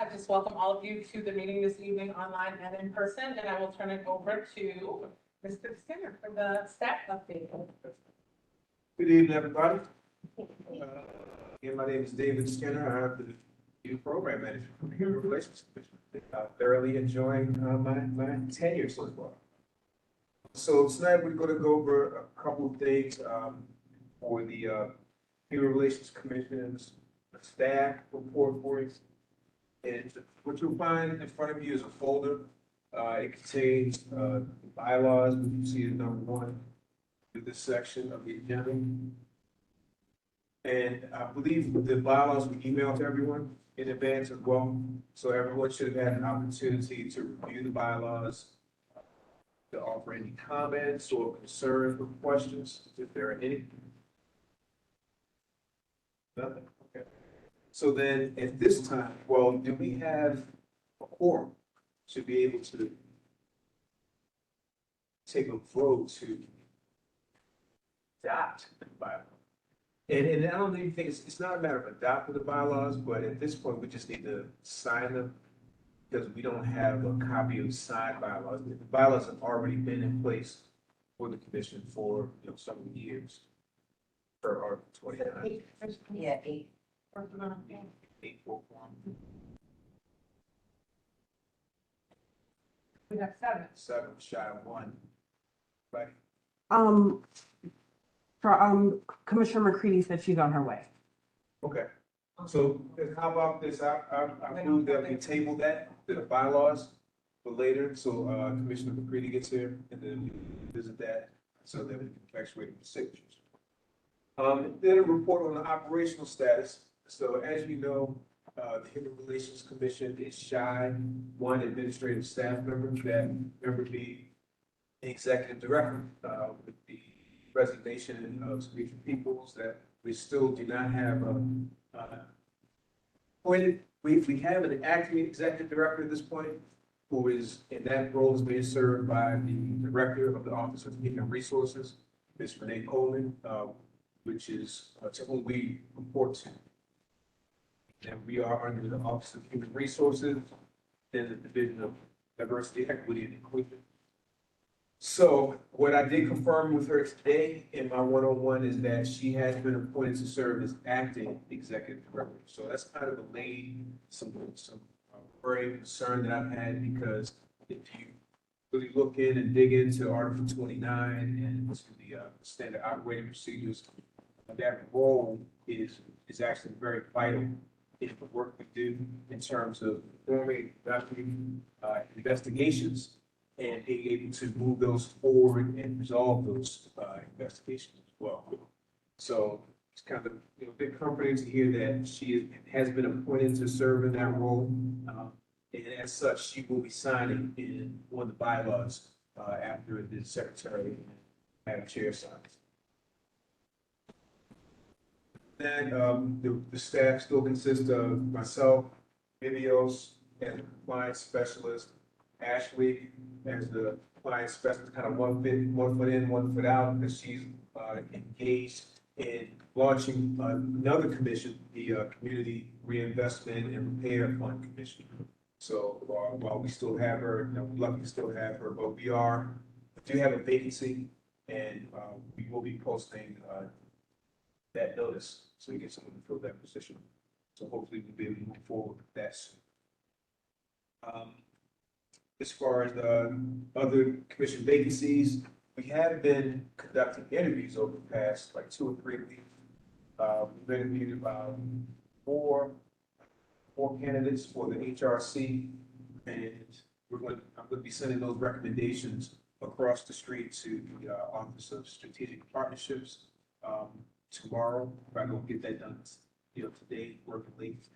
I just welcome all of you to the meeting this evening, online and in person, and I will turn it over to Mr. Skinner for the staff update. Good evening, everybody. Again, my name is David Skinner. I'm the new program manager for the Human Relations Commission. Thoroughly enjoying my tenure so far. So tonight we're going to go over a couple of things for the Human Relations Commission's staff report for you. And what you'll find in front of you is a folder. It contains the bylaws, which you see as number 1 to this section of the agenda. And I believe the bylaws we emailed to everyone in advance as well. So everyone should have had an opportunity to review the bylaws, to offer any comments or concerns or questions, if there are any. Nothing? Okay. So then at this time, well, do we have a quorum to be able to take a vote to adopt the bylaw? And I don't even think it's not a matter of adopting the bylaws, but at this point, we just need to sign them because we don't have a copy of signed bylaws. The bylaws have already been in place for the commission for several years. For Article 29. Yeah, 8. 8.1. We have 7. 7 shy of 1. Right. Commissioner McCready said she's on her way. Okay. So then how about this? I move that we table that, the bylaws for later, so Commissioner McCready gets here and then we visit that so that we can effectuate the signatures. Then a report on the operational status. So as you know, the Human Relations Commission is shy 1 administrative staff member, that member be the executive director, with the resignation of Speaker Peoples, that we still do not have appointed. We have an acting executive director at this point, who is in that role is being served by the director of the Office of Human Resources, Ms. Renee Coleman, which is to whom we report to. And we are under the Office of Human Resources, in the Division of Diversity, Equity, and Inclusion. So what I did confirm with her today in my one-on-one is that she has been appointed to serve as acting executive director. So that's kind of allayed some very concern that I've had, because if you really look in and dig into Article 29 and to the standard operating procedures, that role is actually very vital in the work we do in terms of performing investigations and being able to move those forward and resolve those investigations as well. So it's kind of a bit comforting to hear that she has been appointed to serve in that role. And as such, she will be signing in one of the bylaws after the secretary and Madam Chair signs. Then the staff still consists of myself, Vivios as the compliance specialist, Ashley as the compliance specialist, kind of one foot in, 1 foot out, because she's engaged in launching another commission, the Community Reinvestment and Repair Fund Commission. So while we still have her, we're lucky to still have her, but we do have a vacancy, and we will be posting that notice so we get someone to fill that position. So hopefully we'll be able to move forward with that soon. As far as the other commission vacancies, we have been conducting interviews over the past 2 or 3 weeks. We've interviewed about four candidates for the HRC, and I'm going to be sending those recommendations across the street to the Office of Strategic Partnerships tomorrow. I'm going to get that done today, working late.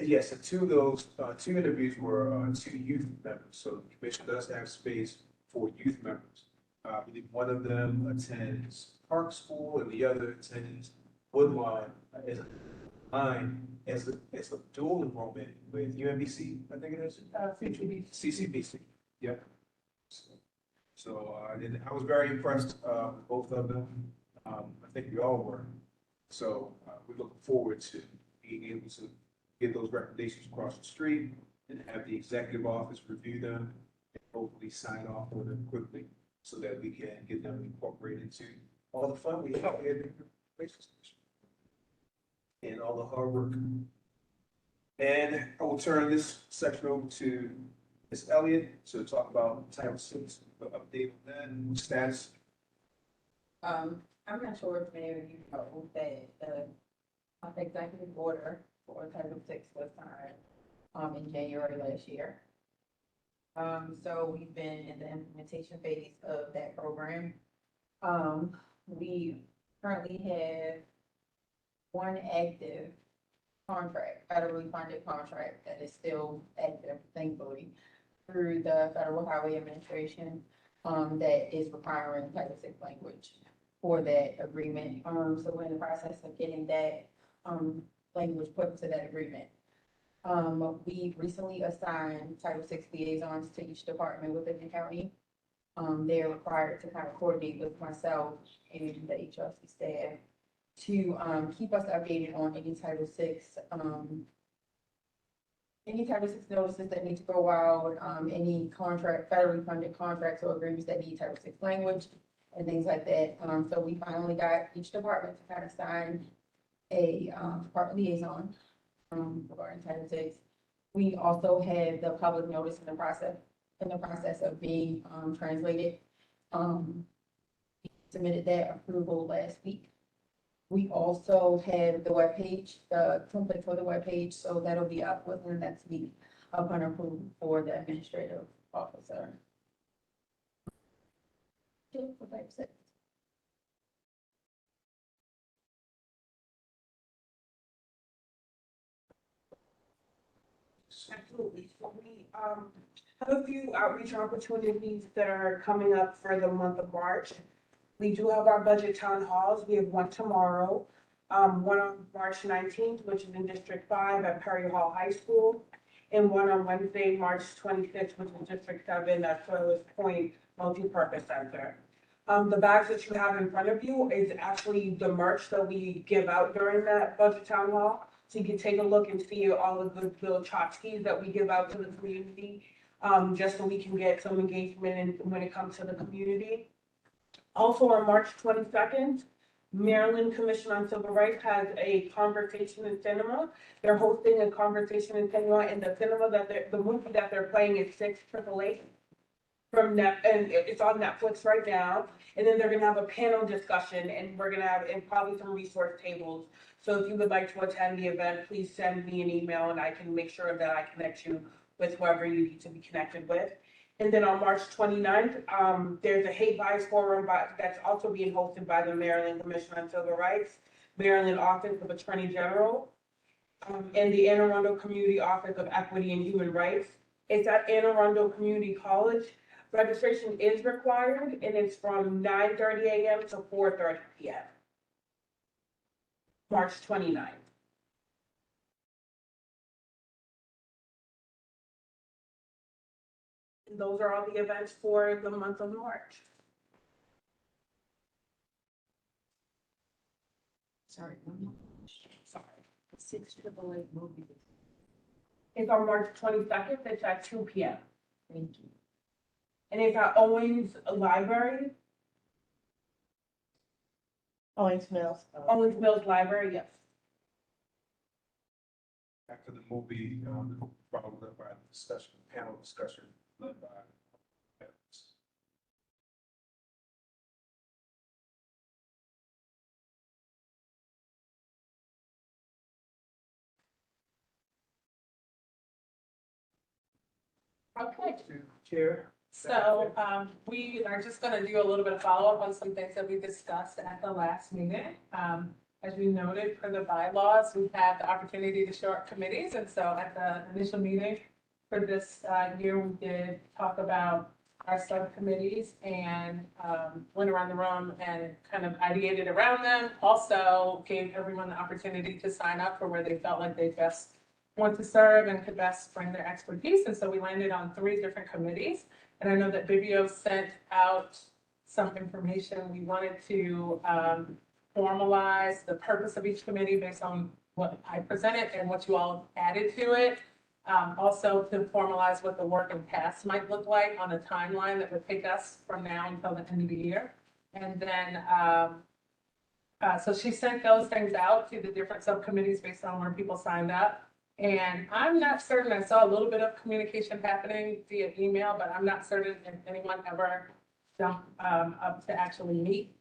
Yes, and 2 of those 2 interviews were 2 youth members. So the commission does have space for youth members. I believe one of them attends Park School and the other attends Woodlawn as a dual enrollment with UMBC, I think it is. CCBC. Yep. So I was very impressed with both of them. I think we all were. So we're looking forward to being being able to get those recommendations across the street and have the executive office review them and hopefully sign off on them quickly so that we can get them incorporated into all the fun we have here at the Relations Commission and all the hard work. And I will turn this section over to Ms. Elliott to talk about Title VI, the update on that and status. I'm not sure if many of you know that the executive order for Title VI was signed in January last year. So we've been in the implementation phase of that program. We currently have one active contract, federally funded contract that is still active, thankfully, through the Federal Highway Administration, that is requiring Title VI language for that agreement. So we're in the process of getting that, language put into that agreement. We recently assigned Title VI liaisons to each department within the county. They're required to kind of coordinate with myself and the HRC staff to, keep us updated on any Title VI notices that need to go out, any contract, federally funded contracts or agreements that need Title VI language and things like that. So we finally got each department to kind of sign a, department liaison, regarding Title VI. We also have the public notice in the process of being, translated. Submitted that approval last week. We also have the webpage, the template for the webpage, so that'll be up within the next week upon approval for the administrative officer. For Title VI. Absolutely. So we have a few outreach opportunities that are coming up for the month of March. We do have our budget town halls. We have one tomorrow, one on March 19th, which is in District 5 at Perry Hall High School, and one on Wednesday, March 25th, which is District 7 at Soilers Point Multipurpose Center. The bags that you have in front of you is actually the merch that we give out during that budget town hall. So you can take a look and see all of the little tchotchkes that we give out to the community, just so we can get some engagement when it comes to the community. Also on March 22nd, Maryland Commission on Civil Rights has a conversation in cinema. They're hosting a conversation in cinema, and the cinema the movie that they're playing is 688 from and it's on Netflix right now. And then they're gonna have a panel discussion, and we're gonna have, and probably some resource tables. So if you would like to attend the event, please send me an email and I can make sure that I connect you with whoever you need to be connected with. And then on March 29th, there's a hate bias forum that's also being hosted by the Maryland Commission on Civil Rights, Maryland Office of Attorney General, and the Anne Arundel Community Office of Equity and Human Rights. It's at Anne Arundel Community College. Registration is required, and it's from 9:30 a.m. to 4:30 p.m. March 29th. And those are all the events for the month of March. Sorry. Sorry. 688 movie. It's on March 22nd, it's at 2 p.m. Thank you. And it's at Owens Library, Owens Mills. Owens Mills Library, yes. After the movie, followed up by a discussion, panel discussion led by. Okay. Chair. So, we are just gonna do a little bit of follow-up on some things that we discussed at the last meeting. As we noted, for the bylaws, we have the opportunity to show up committees, and so at the initial meeting for this year, we did talk about our subcommittees and went around the room and kind of ideated around them. Also gave everyone the opportunity to sign up for where they felt like they best want to serve and could best bring their expertise. And so we landed on 3 different committees. And I know that Vivio sent out some information. We wanted to formalize the purpose of each committee based on what I presented and what you all added to it. Also to formalize what the work and tasks might look like on a timeline that would take us from now until the end of the year. And then, so she sent those things out to the different subcommittees based on where people signed up. And I'm not certain, I saw a little bit of communication happening via email, but I'm not certain if anyone ever jumped up to actually meet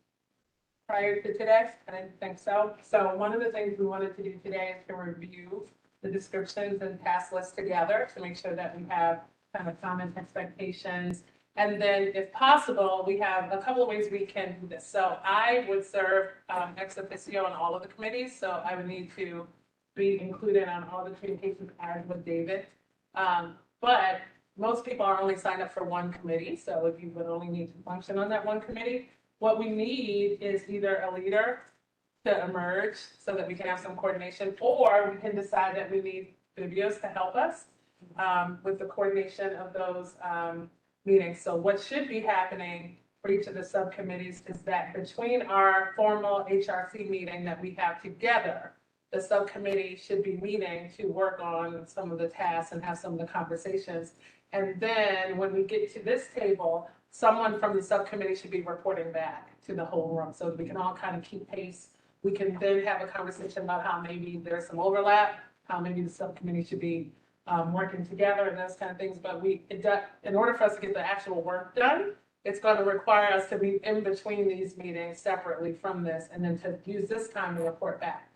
prior to today. I didn't think so. So one of the things we wanted to do today is to review the descriptions and task lists together to make sure that we have kind of common expectations. And then if possible, we have a couple of ways we can do this. So I would serve ex officio on all of the committees. So I would need to be included on all the communications as with David. But most people are only signed up for one committee. So if you would only need to function on that one committee, what we need is either a leader to emerge so that we can have some coordination, or we can decide that we need videos to help us with the coordination of those meetings. So what should be happening for each of the subcommittees is that between our formal HRC meeting that we have together, the subcommittee should be meeting to work on some of the tasks and have some of the conversations. And then when we get to this table, someone from the subcommittee should be reporting back to the whole room so that we can all kind of keep pace. We can then have a conversation about how maybe there's some overlap, how maybe the subcommittee should be working together and those kind of things. But in order for us to get the actual work done, it's going to require us to be in between these meetings separately from this and then to use this time to report back.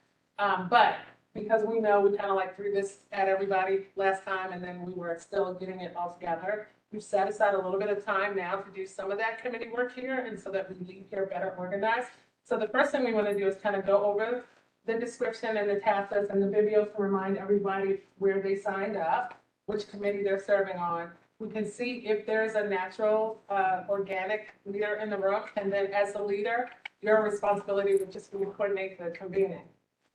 But because we know we kind of like threw this at everybody last time and then we were still getting it all together, we've set aside a little bit of time now to do some of that committee work here and so that we leave here better organized. So the first thing we want to do is kind of go over the description and the task list and the videos to remind everybody where they signed up, which committee they're serving on. We can see if there's a natural, organic leader in the room. And then as a leader, your responsibility would just be to coordinate the convening.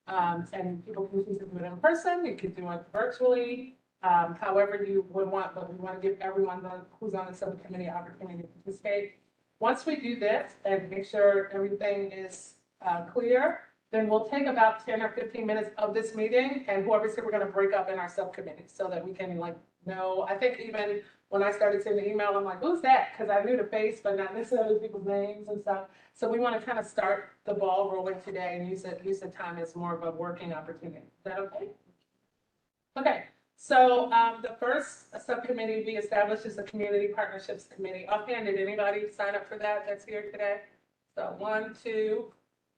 And people can choose to do it in person, you could do it virtually, however you would want, but we want to give everyone who's on the subcommittee opportunity to participate. Once we do this and make sure everything is clear, then we'll take about 10 or 15 minutes of this meeting and whoever's here, we're going to break up in our subcommittee so that we can know. I think even when I started sending the email, I'm like, who's that? Because I knew the face, but not necessarily people's names and stuff. So we want to kind of start the ball rolling today and use the time as more of a working opportunity. Is that okay? Okay. So the first subcommittee we established is the Community Partnerships Committee. Offhand, did anybody sign up for that that's here today? So 1, 2,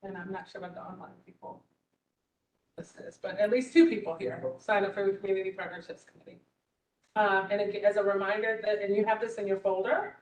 and I'm not sure what the online people this is, but at least 2 people here signed up for the Community Partnerships Committee. And again, as a reminder that, and you have this in your folder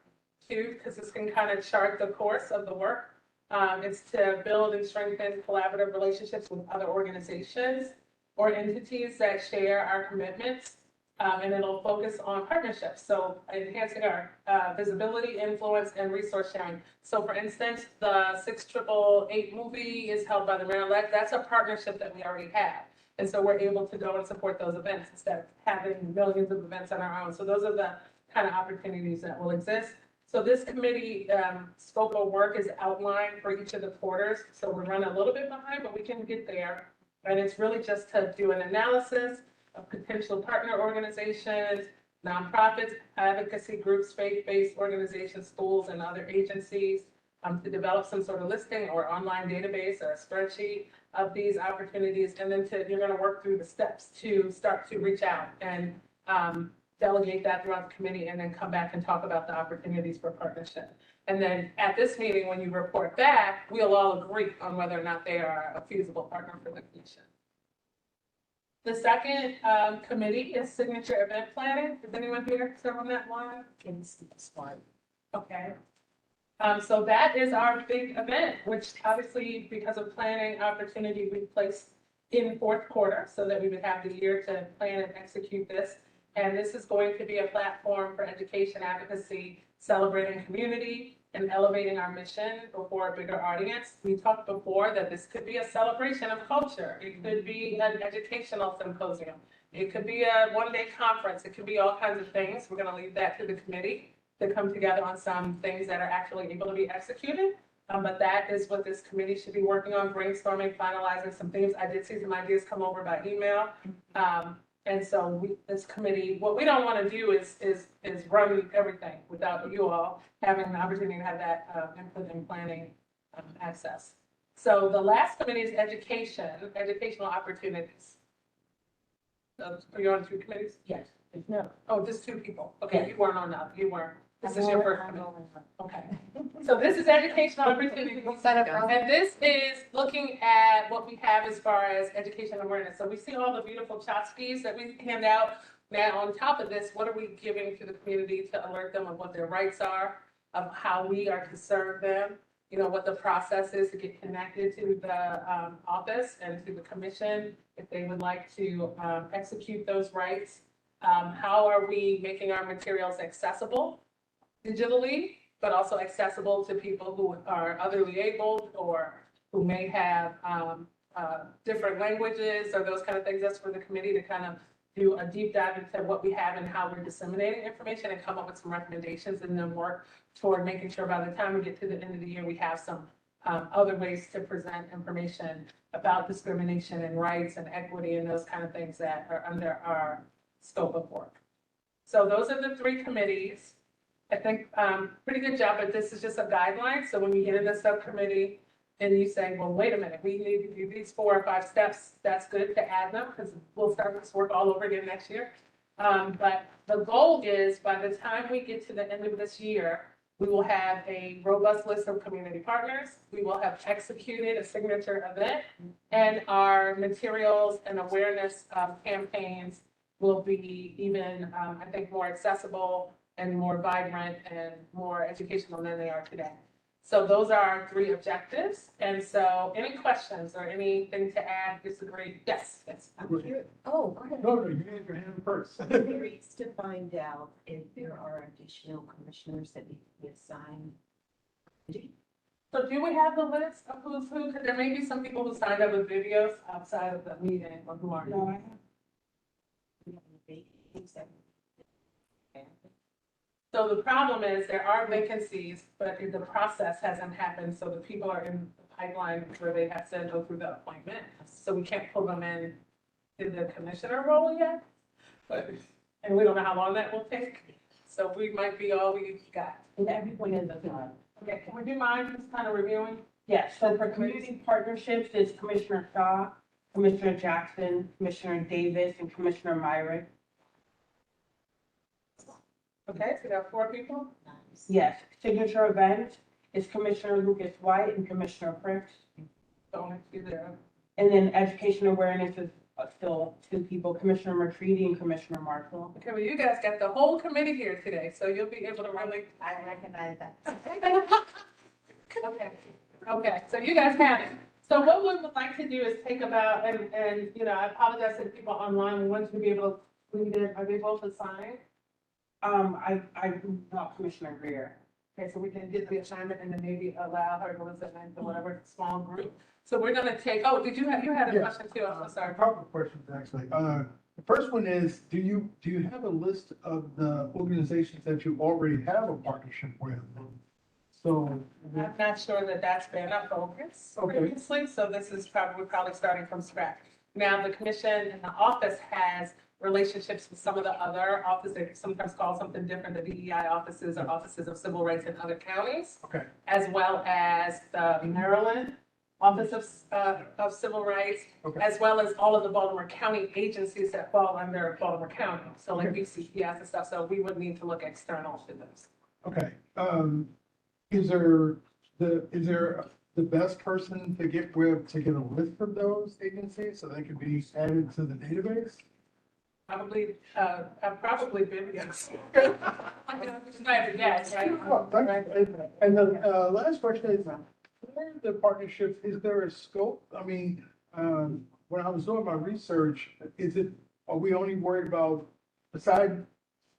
too, because this can kind of chart the course of the work. It's to build and strengthen collaborative relationships with other organizations or entities that share our commitments, and it'll focus on partnerships. So enhancing our visibility, influence, and resource sharing. So for instance, the 6888 movie is held by the Maryland. That's a partnership that we already have. And so we're able to go and support those events instead of having millions of events on our own. So those are the kind of opportunities that will exist. So this committee scope of work is outlined for each of the quarters. So we're running a little bit behind, but we can get there. And it's really just to do an analysis of potential partner organizations, nonprofits, advocacy groups, faith-based organizations, schools, and other agencies to develop some sort of listing or online database or a spreadsheet of these opportunities. And then you're going to work through the steps to start to reach out and delegate that throughout the committee and then come back and talk about the opportunities for partnership. And then at this meeting, when you report back, we'll all agree on whether or not they are a feasible partner for the commission. The second committee is signature event planning. Is anyone here serve on that one? Okay. So that is our big event, which obviously because of planning opportunity, we placed in fourth quarter so that we would have the year to plan and execute this. And this is going to be a platform for education advocacy, celebrating community and elevating our mission before a bigger audience. We talked before that this could be a celebration of culture. It could be an educational symposium. It could be a one-day conference. It could be all kinds of things. We're going to leave that to the committee to come together on some things that are actually able to be executed. But that is what this committee should be working on, brainstorming, finalizing some things. I did see some ideas come over by email. And so this committee, what we don't want to do is run everything without you all having an opportunity to have that input and planning access. So the last committee is educational opportunities. So are you on two committees? Yes, no. Oh, just two people. Okay, you weren't on that. You weren't. This is I'm your first on- committee. I'm on- Okay. So this is educational opportunities. And this is looking at what we have as far as education awareness. So we see all the beautiful tchotchkes that we hand out. Now, on top of this, what are we giving to the community to alert them of what their rights are, of how we are to serve them, you know, what the process is to get connected to the office and to the commission if they would like to execute those rights. How are we making our materials accessible digitally, but also accessible to people who are otherly abled or who may have different languages or those kind of things. That's for the committee to kind of do a deep dive into what we have and how we're disseminating information and come up with some recommendations and then work toward making sure by the time we get to the end of the year, we have some other ways to present information about discrimination and rights and equity and those kind of things that are under our scope of work. So those are the three committees. I think pretty good job, but this is just a guideline. So when you get in the subcommittee and you say, well, wait a minute, we need to do these 4 or 5 steps, that's good to add them because we'll start this work all over again next year. But the goal is by the time we get to the end of this year, we will have a robust list of community partners. We will have executed a signature event and our materials and awareness campaigns will be even, I think, more accessible and more vibrant and more educational than they are today. So those are our 3 objectives. And so any questions or anything to add, disagree? Yes, yes. Oh, go ahead. No, you raise your hand first. I'm curious to find out if there are additional commissioners that need to be assigned. So do we have the list of who's who? Because there may be some people who signed up with videos outside of the meeting or who aren't. No, I have. So the problem is there are vacancies, but the process hasn't happened. So the people are in the pipeline where they have to go through the appointment. So we can't pull them in the commissioner role yet. And we don't know how long that will take. So we might be all we've got. And everyone in the club. Okay, would you mind just kind of reviewing? Yes, so for community partnerships, it's Commissioner Shaw, Commissioner Jackson, Commissioner Davis, and Commissioner Myrick. Okay, so we got 4 people. Nice. Yes, signature event is Commissioner Lucas White and Commissioner Fritz. Don't be there. And then education awareness is still 2 people, Commissioner McCready and Commissioner Marshall. Okay, well, you guys got the whole committee here today, so you'll be able to really. I recognize that. Okay, so you guys have it. So what we would like to do is take about, and, you know, I apologize to the people online, we want you to be able to read it, are they both assigned? I not Commissioner Greer. Okay, so we can get the assignment and then maybe allow her to listen to whatever small group. So we're gonna take, oh, you had a Yeah. question too, I'm A sorry. couple of questions, actually. The first one is, do you have a list of the organizations that you already have a partnership with? So, I'm not sure that that's been a focus Okay. previously, so this is we're probably starting from scratch. Now, the commission and the office has relationships with some of the other offices, they sometimes call something different, the DEI offices or offices of civil rights in other counties, okay, as well as the Maryland Office of Civil Rights, Okay. as well as all of the Baltimore County agencies that fall under Baltimore County, so like Okay. BCPS and stuff, so we would need to look external to those. okay. Is there the best person to get with, to get a list of those agencies so they could be added to the database? Probably, I've probably been, yes. I'm just glad to guess, right? Oh, thank you. And the last question is, for the partnerships, is there a scope? I mean, when I was doing my research, are we only worried about, besides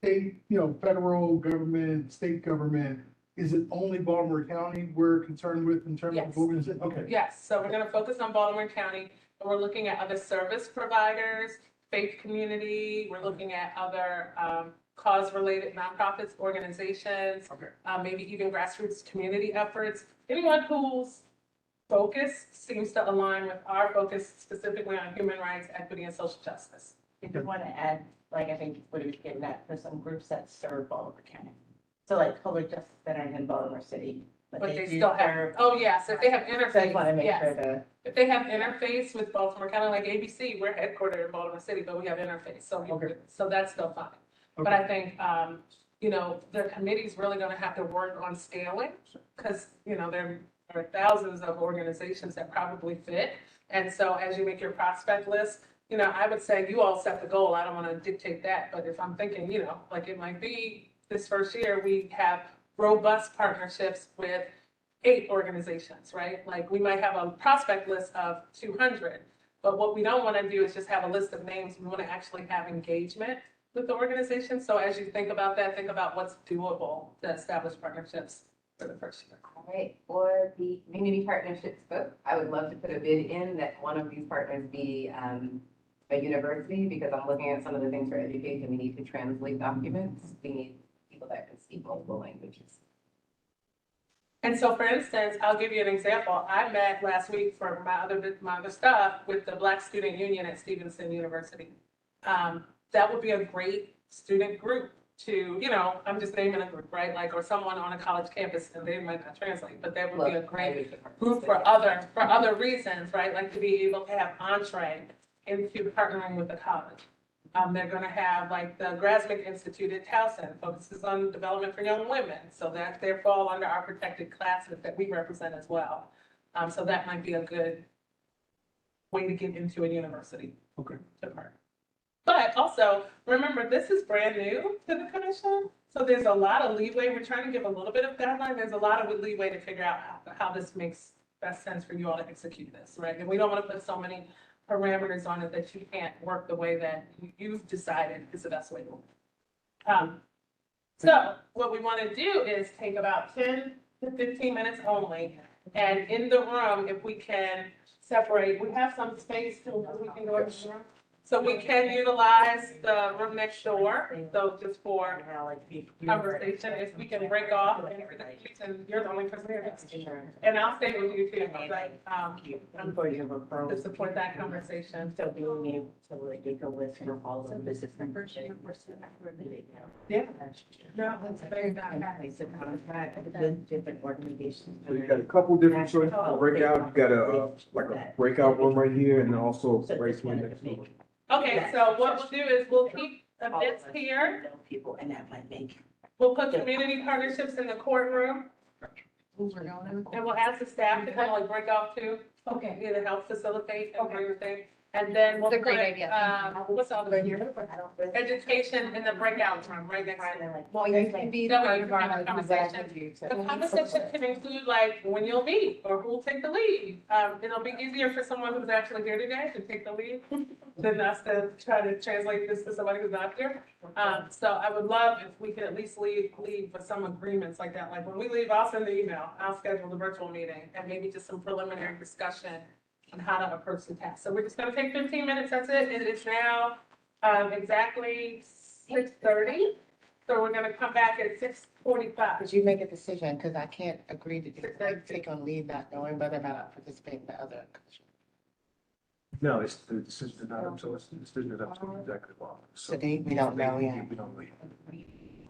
state, federal government, state government, is it only Baltimore County we're concerned with in terms Yes. of organization? Okay, Yes, so we're gonna focus on Baltimore County, and we're looking at other service providers, faith community, we're looking at other, cause-related nonprofits, organizations, okay, maybe even grassroots community efforts. anyone whose focus seems to align with our focus specifically on human rights, equity, and social justice. If you want to add, like, I think what he was getting at, for some groups that serve Baltimore County. So like public justice centers in Baltimore City. But they do still have, serve- oh, yes, if they have So I just want to interface, make yes. sure that. If they have interface with Baltimore County, like ABC, we're headquartered in Baltimore City, but we have interface, so, Okay. so that's still fine. But Okay. I think, you know, the committee's really gonna have to work on scaling, because, you know, there are thousands of organizations that probably fit. And so as you make your prospect list, you know, I would say you all set the goal, I don't wanna dictate that, but if I'm thinking, you know, like it might be this first year, we have robust partnerships with 8 organizations, right? Like we might have a prospect list of 200, but what we don't want to do is just have a list of names. We want to actually have engagement with the organization. So as you think about that, think about what's doable to establish partnerships for the first year. All right, for the community partnerships book, I would love to put a bid in that one of these partners be a university, because I'm looking at some of the things for education. We need to translate documents. We need people that can speak multiple languages. And so, for instance, I'll give you an example. I met last week for my other stuff with the Black Student Union at Stevenson University. That would be a great student group to, you know, I'm just naming a group, right? Like, or someone on a college campus, and they might not translate, but that would be a great group for other reasons, right? Like to be able to have entree into partnering with the college. They're gonna have like the Grasmick Institute at Towson focuses on development for young women. So that they fall under our protected classes that we represent as well. So that might be a good way to get into a university. Okay. To partner. But also, remember, this is brand new to the commission. So there's a lot of leeway. We're trying to give a little bit of guideline. There's a lot of leeway to figure out how this makes best sense for you all to execute this, right? And we don't want to put so many parameters on it that you can't work the way that you've decided is the best way to work. So what we want to do is take about 10 to 15 minutes only. And in the room, if we can separate, we have some space to, we can go in the room. So we can utilize the room next door, so just for conversation, if we can break off, and you're the only person here. And I'll stay with you too, like, to support that conversation. So being able to like make a list of all of this is the first year. Yeah. No, that's very Different organizations. So you got a couple different choices for breakout. You got a, like a breakout room right here and then also a break room next door. Okay, so what we'll do is we'll keep events here. People, and that might make. We'll put community partnerships in the courtroom, and we'll ask the staff to kind of like break off too. Okay. Yeah, to help facilitate and everything. And then we'll That's a put, great idea. what's the other here? Education in the breakout room, right next to it. Well, you can be That way part you of can have a our conversation. The conversation can include like when you'll meet or who'll take the lead. It'll be easier for someone who's actually here today to take the lead than us to try to translate this to somebody who's not here. So I would love if we could at least leave with some agreements like that. Like when we leave, I'll send the email, I'll schedule the virtual meeting and maybe just some preliminary discussion on how to approach the task. So we're just gonna take 15 minutes, that's it. It is now exactly 6:30. So we're gonna come back at 6:45. Could you make a decision, because I can't agree to take on leave not knowing whether or not I participate in the other commission. No, it's the decision not up to us, the decision is up to the executive office. So we don't know yet. We don't leave.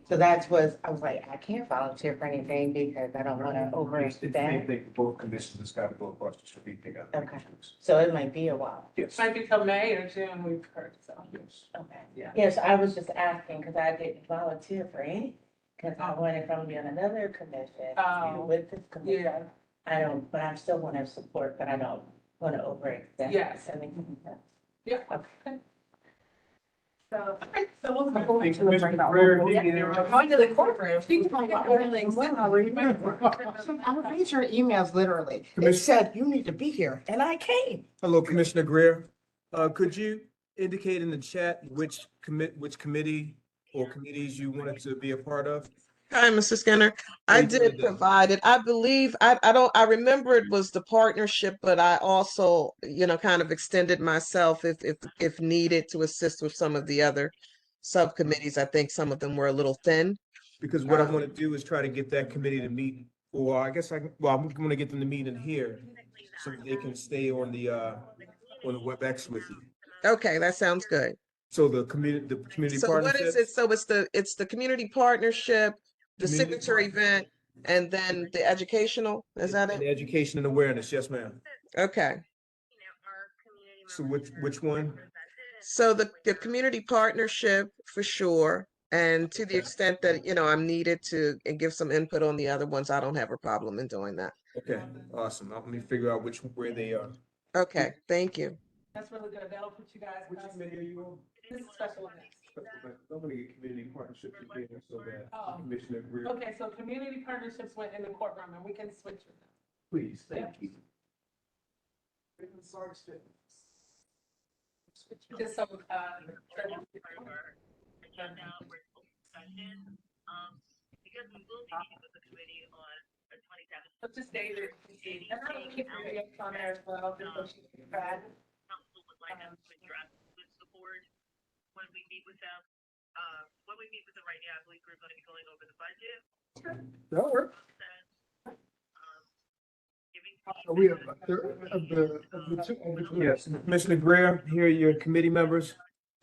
So that's what, I was like, I can't volunteer for anything because I don't want to It's the same overstep. thing, both commissions just gotta go across the street together. Okay. So it might be a while. Yes. Might be till May or June, we've heard, so. Yes. Okay. Yeah. Yes, I was just asking because I didn't volunteer for any, because I wanted from be on another commission Oh. with this commission. Yeah, I don't, but I still want to support, but I don't want to overextend. Yes. That makes sense. yeah. Okay. So, okay, so we'll go Thank you, Commissioner Greer. Going to the courtroom. I read your emails literally. It Commissioner- said you need to be here, and I came. Hello, Commissioner Greer. Could you indicate in the chat which committee or committees you wanted to be a part of? Hi, Mr. Skinner. I Thank you, did Madam. provide it. I believe, I remember it was the partnership, but I also, kind of extended myself if needed to assist with some of the other subcommittees. I think some of them were a little thin. Because what I want to do is try to get that committee to meet Or I guess well, I'm gonna get them to meet in here so that they can stay on the WebEx with you. Okay, that sounds good. So the community So what is it? partnerships, So it's the community partnership, the community signature event, and then the educational, is that and it? education and awareness. Yes, ma'am. Okay. So which one? So the community partnership for sure. And to the extent that, I'm needed to give some input on the other ones, I don't have a problem in doing that. Okay, awesome. Now let me figure out where they are. Okay, thank you. That's really good. That'll put you guys. Which committee are you on? This is special events. I'm gonna get community partnerships in here so that Oh. Commissioner Greer, Okay, so community partnerships went in the courtroom and we can switch with them. please, thank you. Just so, so just David, and I'll keep your on there as well, just so she can track. That works. Are we of the two? Yes, Commissioner Greer, here are your committee members.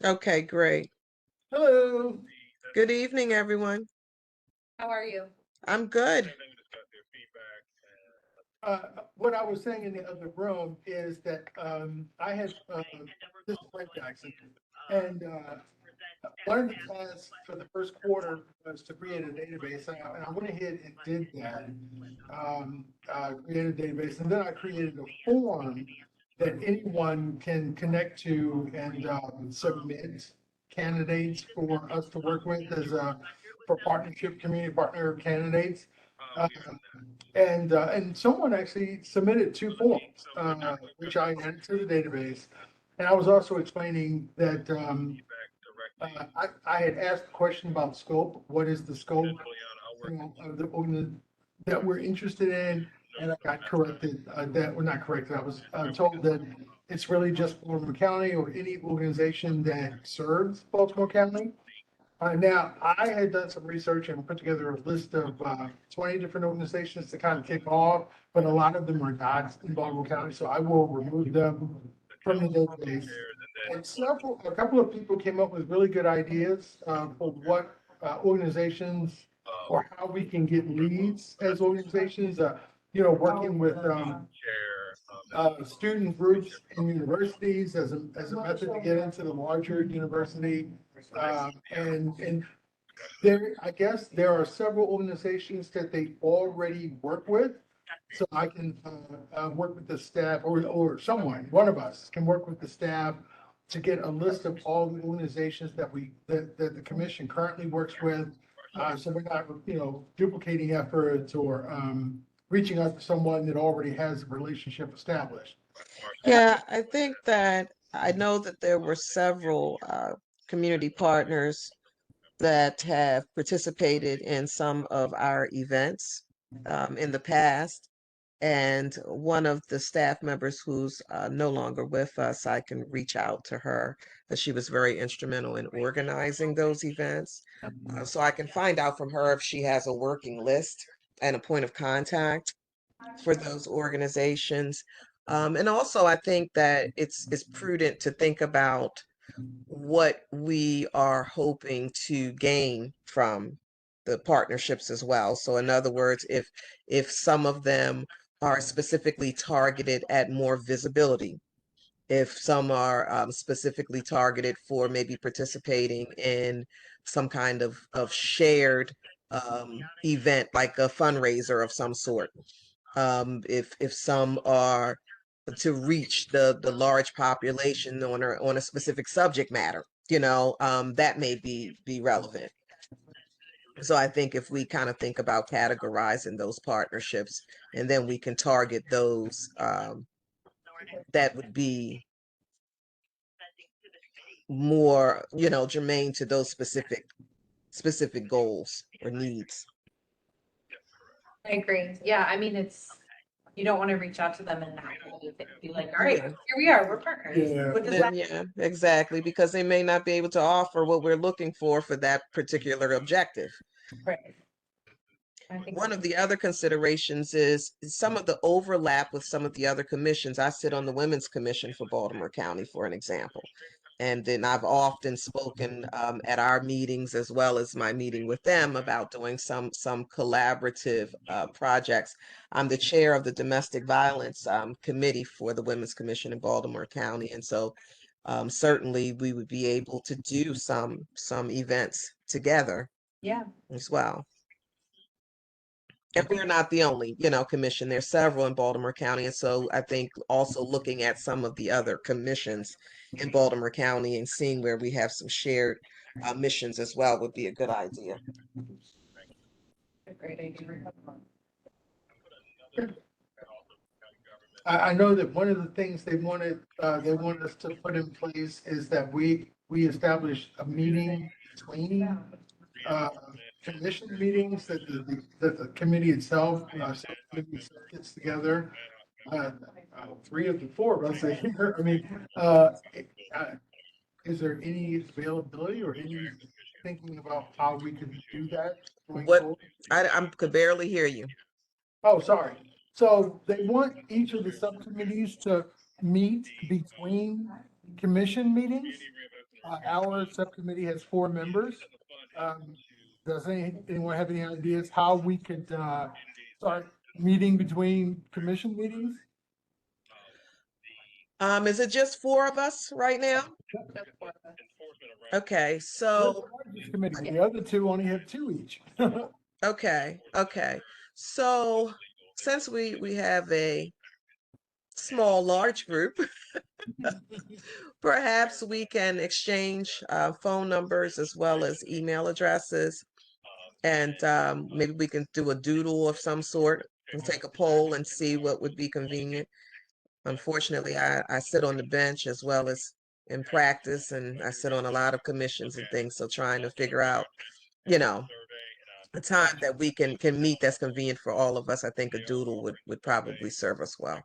Okay, great. Hello. Good evening, everyone. How are you? I'm good. What I was saying in the other room is that, I had, this is Frank Jackson, and, one of the tasks for the first quarter was to create a database, and I went ahead and did that. Created a database, and then I created a form that anyone can connect to and, submit candidates for us to work with as for partnership, community partner candidates. And someone actually submitted 2 forms, which I added to the database. And I was also explaining that, I had asked a question about scope. What is the scope, of the organ that we're interested in? And I got corrected, well, not corrected, I was told that it's really just Baltimore County or any organization that serves Baltimore County. Now, I had done some research and put together a list of 20 different organizations to kind of kick off, but a lot of them are not in Baltimore County, so I will remove them from the database. And a couple of people came up with really good ideas for what organizations or how we can get leads as organizations, working with student groups in universities as a method to get into the larger university. And there, I guess there are several organizations that they already work with. So I can, work with the staff or someone, one of us can work with the staff to get a list of all the organizations that the commission currently works with. So we're not, duplicating efforts or, reaching out to someone that already has a relationship established. Yeah, I think that I know that there were several community partners that have participated in some of our events in the past. And one of the staff members who's no longer with us, I can reach out to her, that she was very instrumental in organizing those events. So I can find out from her if she has a working list and a point of contact for those organizations. And also, I think that it's prudent to think about what we are hoping to gain from the partnerships as well. So in other words, if some of them are specifically targeted at more visibility, if some are specifically targeted for maybe participating in some kind of shared event, like a fundraiser of some sort. If some are to reach the large population on a specific subject matter, that may be relevant. So I think if we kind of think about categorizing those partnerships, and then we can target those that would be more, germane to those specific goals or needs. I agree. Yeah, I mean, you don't want to reach out to them and not really be like, all right, Yeah. here we are, we're partners. Yeah. What does Then, that? yeah, exactly, because they may not be able to offer what we're looking for that particular objective. Right. One of the other considerations is some of the overlap with some of the other commissions. I sit on the Women's Commission for Baltimore County, for an example. And then I've often spoken at our meetings as well as my meeting with them about doing some collaborative projects. I'm the chair of the Domestic Violence Committee for the Women's Commission in Baltimore County. And so certainly we would be able to do some events together as well. And we're not the only, commission. There's several in Baltimore County. And so I think also looking at some of the other commissions in Baltimore County and seeing where we have some shared missions as well would be a good idea. A great idea. I know that one of the things they wanted us to put in place is that we establish a meeting between commission meetings that the committee itself, subcommittee itself gets together. 3 of the 4 of us are here. I mean, is there any availability or any thinking about how we can do that going forward? I could barely hear you. Oh, sorry. So they want each of the subcommittees to meet between commission meetings. Our subcommittee has 4 members. Does anyone have any ideas how we could start meeting between commission meetings? Is it just 4 of us right now? Okay, so Committee. The other 2 only have 2 each. okay. So since we have a small, large group, perhaps we can exchange phone numbers as well as email addresses. And maybe we can do a doodle of some sort and take a poll and see what would be convenient. Unfortunately, I sit on the bench as well as in practice, and I sit on a lot of commissions and things. So trying to figure out, a time that we can meet that's convenient for all of us. I think a doodle would probably serve us well.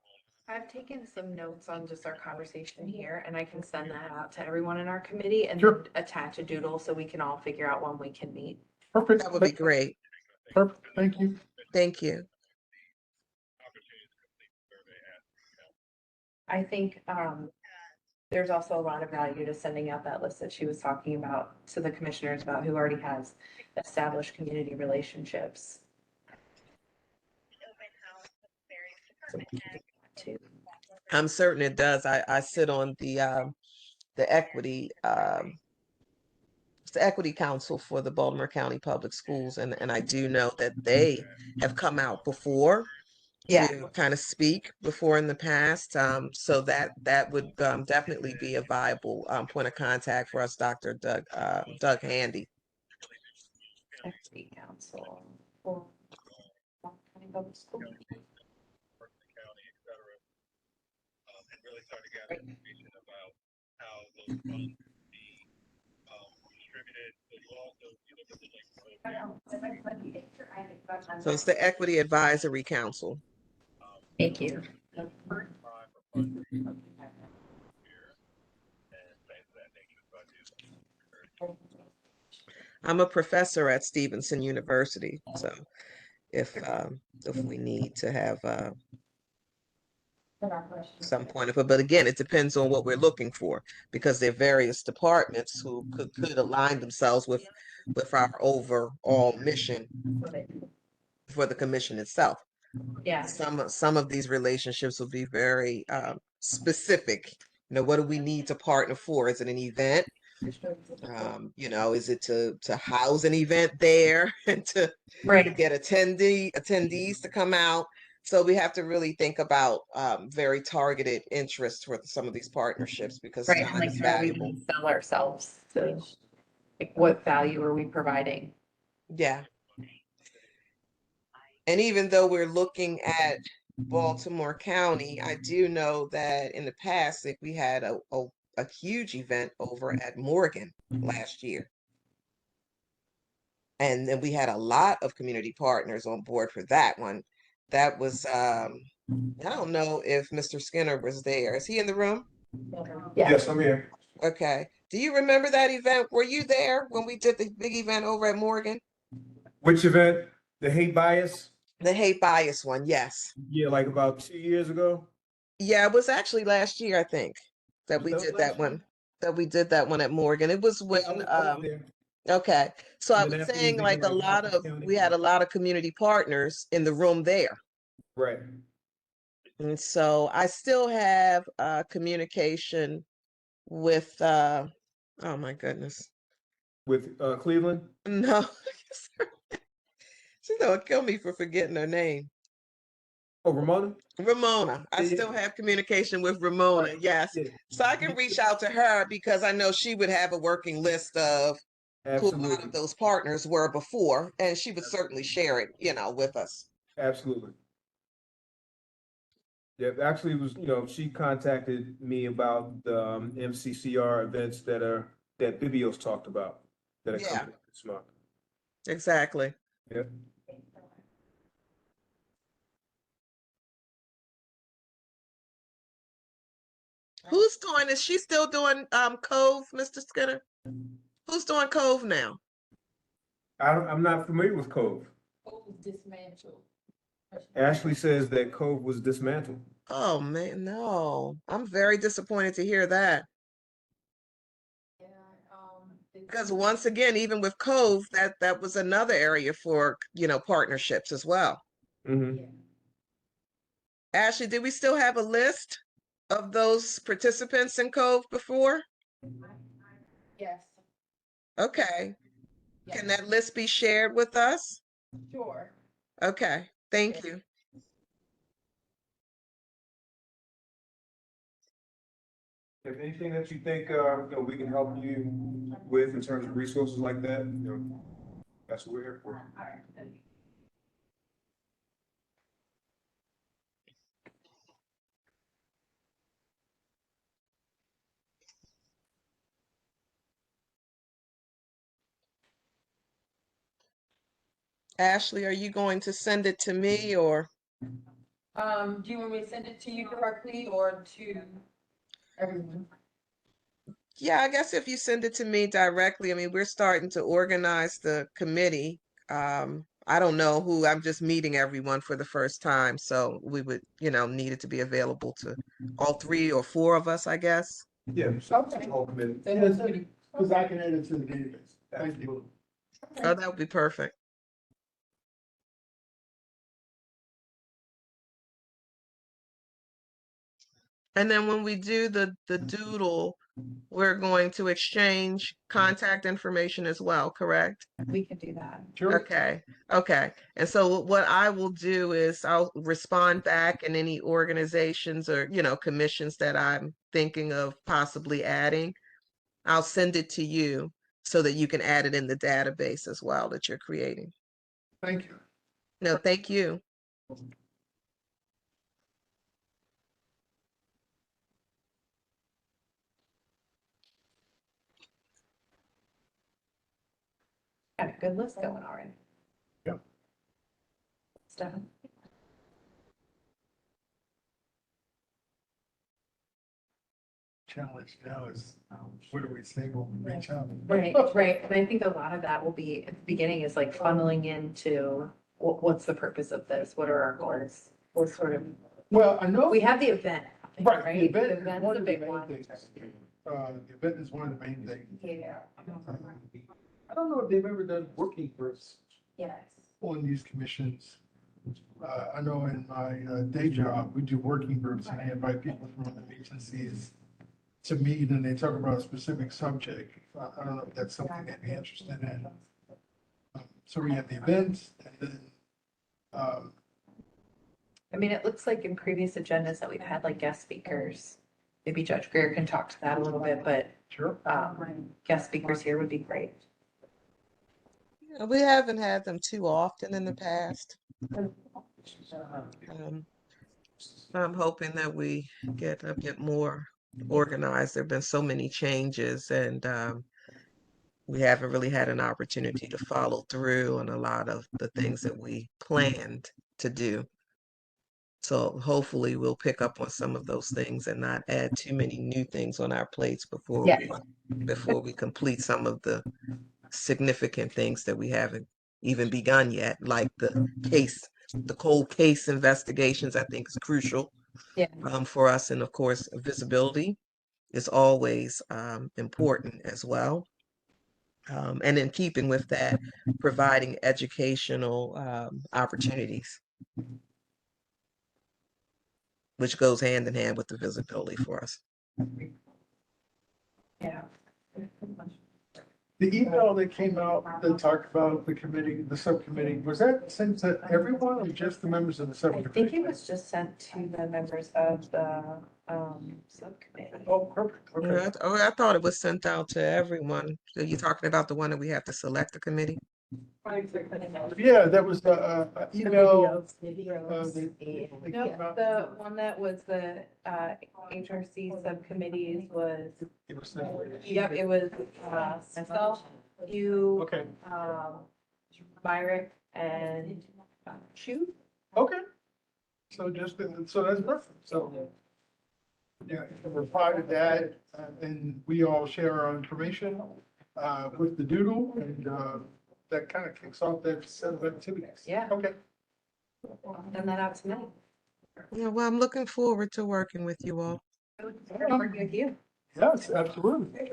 I've taken some notes on just our conversation here, and I can send that out to everyone in our committee and Sure. then attach a doodle so we can all figure out when we can meet. Perfect. That would be great. Perfect. Thank you. Thank you. I think there's also a lot of value to sending out that list that she was talking about to the commissioners about who already has established community relationships. I'm certain it does. I sit on the equity the Equity Council for the Baltimore County Public Schools, and I do know that they have come out before to kind of speak before in the past. So that would definitely be a viable point of contact for us, Dr. Doug Handy. Equity Council for County Public School. So it's the Equity Advisory Council. Thank you. I'm a professor at Stevenson University, so if we need to have some point of it, but again, it depends on what we're looking for, because there are various departments who could align themselves with our overall mission for the commission itself. Yeah. Some of these relationships will be very specific. What do we need to partner for? Is it an event? Is it to house an event there and to get attendees to come out? So we have to really think about very targeted interests for some of these partnerships, because time is valuable. Sell ourselves. So, what value are we providing? Yeah. And even though we're looking at Baltimore County, I do know that in the past, we had a huge event over at Morgan last year. And then we had a lot of community partners on board for that one. That was, I don't know if Mr. Skinner was there. Is he in the room? Yeah. Yes, I'm here. Okay. Do you remember that event? Were you there when we did the big event over at Morgan? Which event? The hate bias? The hate bias one, yes. Yeah, like about 2 years ago. Yeah, it was actually last year, I think, that Was we that did last that one. That we did that one at Morgan. It was year? Yeah, when, I was there. okay. So I And then was afterwards, saying they did like a like lot Rockland of, County. we had a lot of community partners in the room there. Right. And so I still have communication with oh my goodness. With Cleveland. No, she's gonna kill me for forgetting her name. Oh, Ramona. Ramona. I Yeah, still yeah. have communication with Ramona, Right. yes. Yeah. So I can reach out to her because I know she would have a working list of who a lot Absolutely. of those partners were before, and she would certainly share it, with us. Absolutely. Yeah, actually, it was, she contacted me about the MCCR events that Bibios talked about that are Yeah, coming up this month. exactly. Yep. Who's doing, is she still doing Cove, Mr. Skinner? Who's doing Cove now? I'm not familiar with Cove. What was dismantled? Ashley says that Cove was dismantled. Oh man, no. I'm very disappointed to hear that. Yeah, Because once again, even with Cove, that was another area for, partnerships as well. Mm-hmm. yeah. Ashley, did we still have a list of those participants in Cove before? Yes, Okay. yes, Can that list be shared with us? sure. Okay, thank you. If anything that you think, we can help you with in terms of resources like that, that's what we're here for. Ashley, are you going to send it to me or? Do you want me to send it to you directly or to everyone? Yeah, I guess if you send it to me directly, I mean, we're starting to organize the committee. I don't know who, I'm just meeting everyone for the first time, so we would, need it to be available to all 3 or 4 of us, I guess. Yeah, so the whole committee. Yes, because I can add it to the database. Thank you. Oh, that would be perfect. And then when we do the doodle, we're going to exchange contact information as well, correct? We can do that. Sure. Okay, okay. And so what I will do is I'll respond back in any organizations or, commissions that I'm thinking of possibly adding. I'll send it to you so that you can add it in the database as well that you're creating. Thank you. No, thank you. Got a good list going already. Yep. Stuff. Challenge now is, where do we say we'll reach out? Right, right. And I think a lot of that will be, at the beginning is like funneling into what's the purpose of this? What are our goals? What sort of, Well, I know. we have the event, Right, right? the event is event's one the of the big main one. things. The event is one of the main things. Yeah. I don't know if they've ever done working groups Yes. on these commissions. I know in my day job, we do working groups and I invite people from other agencies to meet and they talk about a specific subject. I don't know if that's something they'd be interested in. So we have the event and then, I mean, it looks like in previous agendas that we've had like guest speakers. Maybe Judge Greer can talk to that a little bit, but sure. guest speakers here would be great. We haven't had them too often in the past. I'm hoping that we get a bit more organized. There have been so many changes and we haven't really had an opportunity to follow through on a lot of the things that we planned to do. So hopefully we'll pick up on some of those things and not add too many new things on our plates before we complete some of the significant things that we haven't, even begun yet, like the cold case investigations, I think is crucial Yeah. for us. And of course, visibility is always important as well. And in keeping with that, providing educational opportunities, which goes hand in hand with the visibility for us. Yeah. The email that came out that talked about the committee, the subcommittee, was that sent to everyone or just the members of the I think subcommittee? it was just sent to the members of the subcommittee. Oh, perfect, okay. I thought it was sent out to everyone. So you're talking about the one that we have to select a committee? Yeah, that was the email. Videos. that came No, out. the one that was the HRC subcommittees was, It was sent. yep, it was myself, you, Okay, Myrick, and Chu. okay. So so that's perfect, so. Yeah, reply to that, and we all share our information, with the doodle, and, that kind of kicks off that set of activities. Yeah. Okay. Send that out tonight. Yeah, well, I'm looking forward to working with you all. Working with you. Yes, absolutely.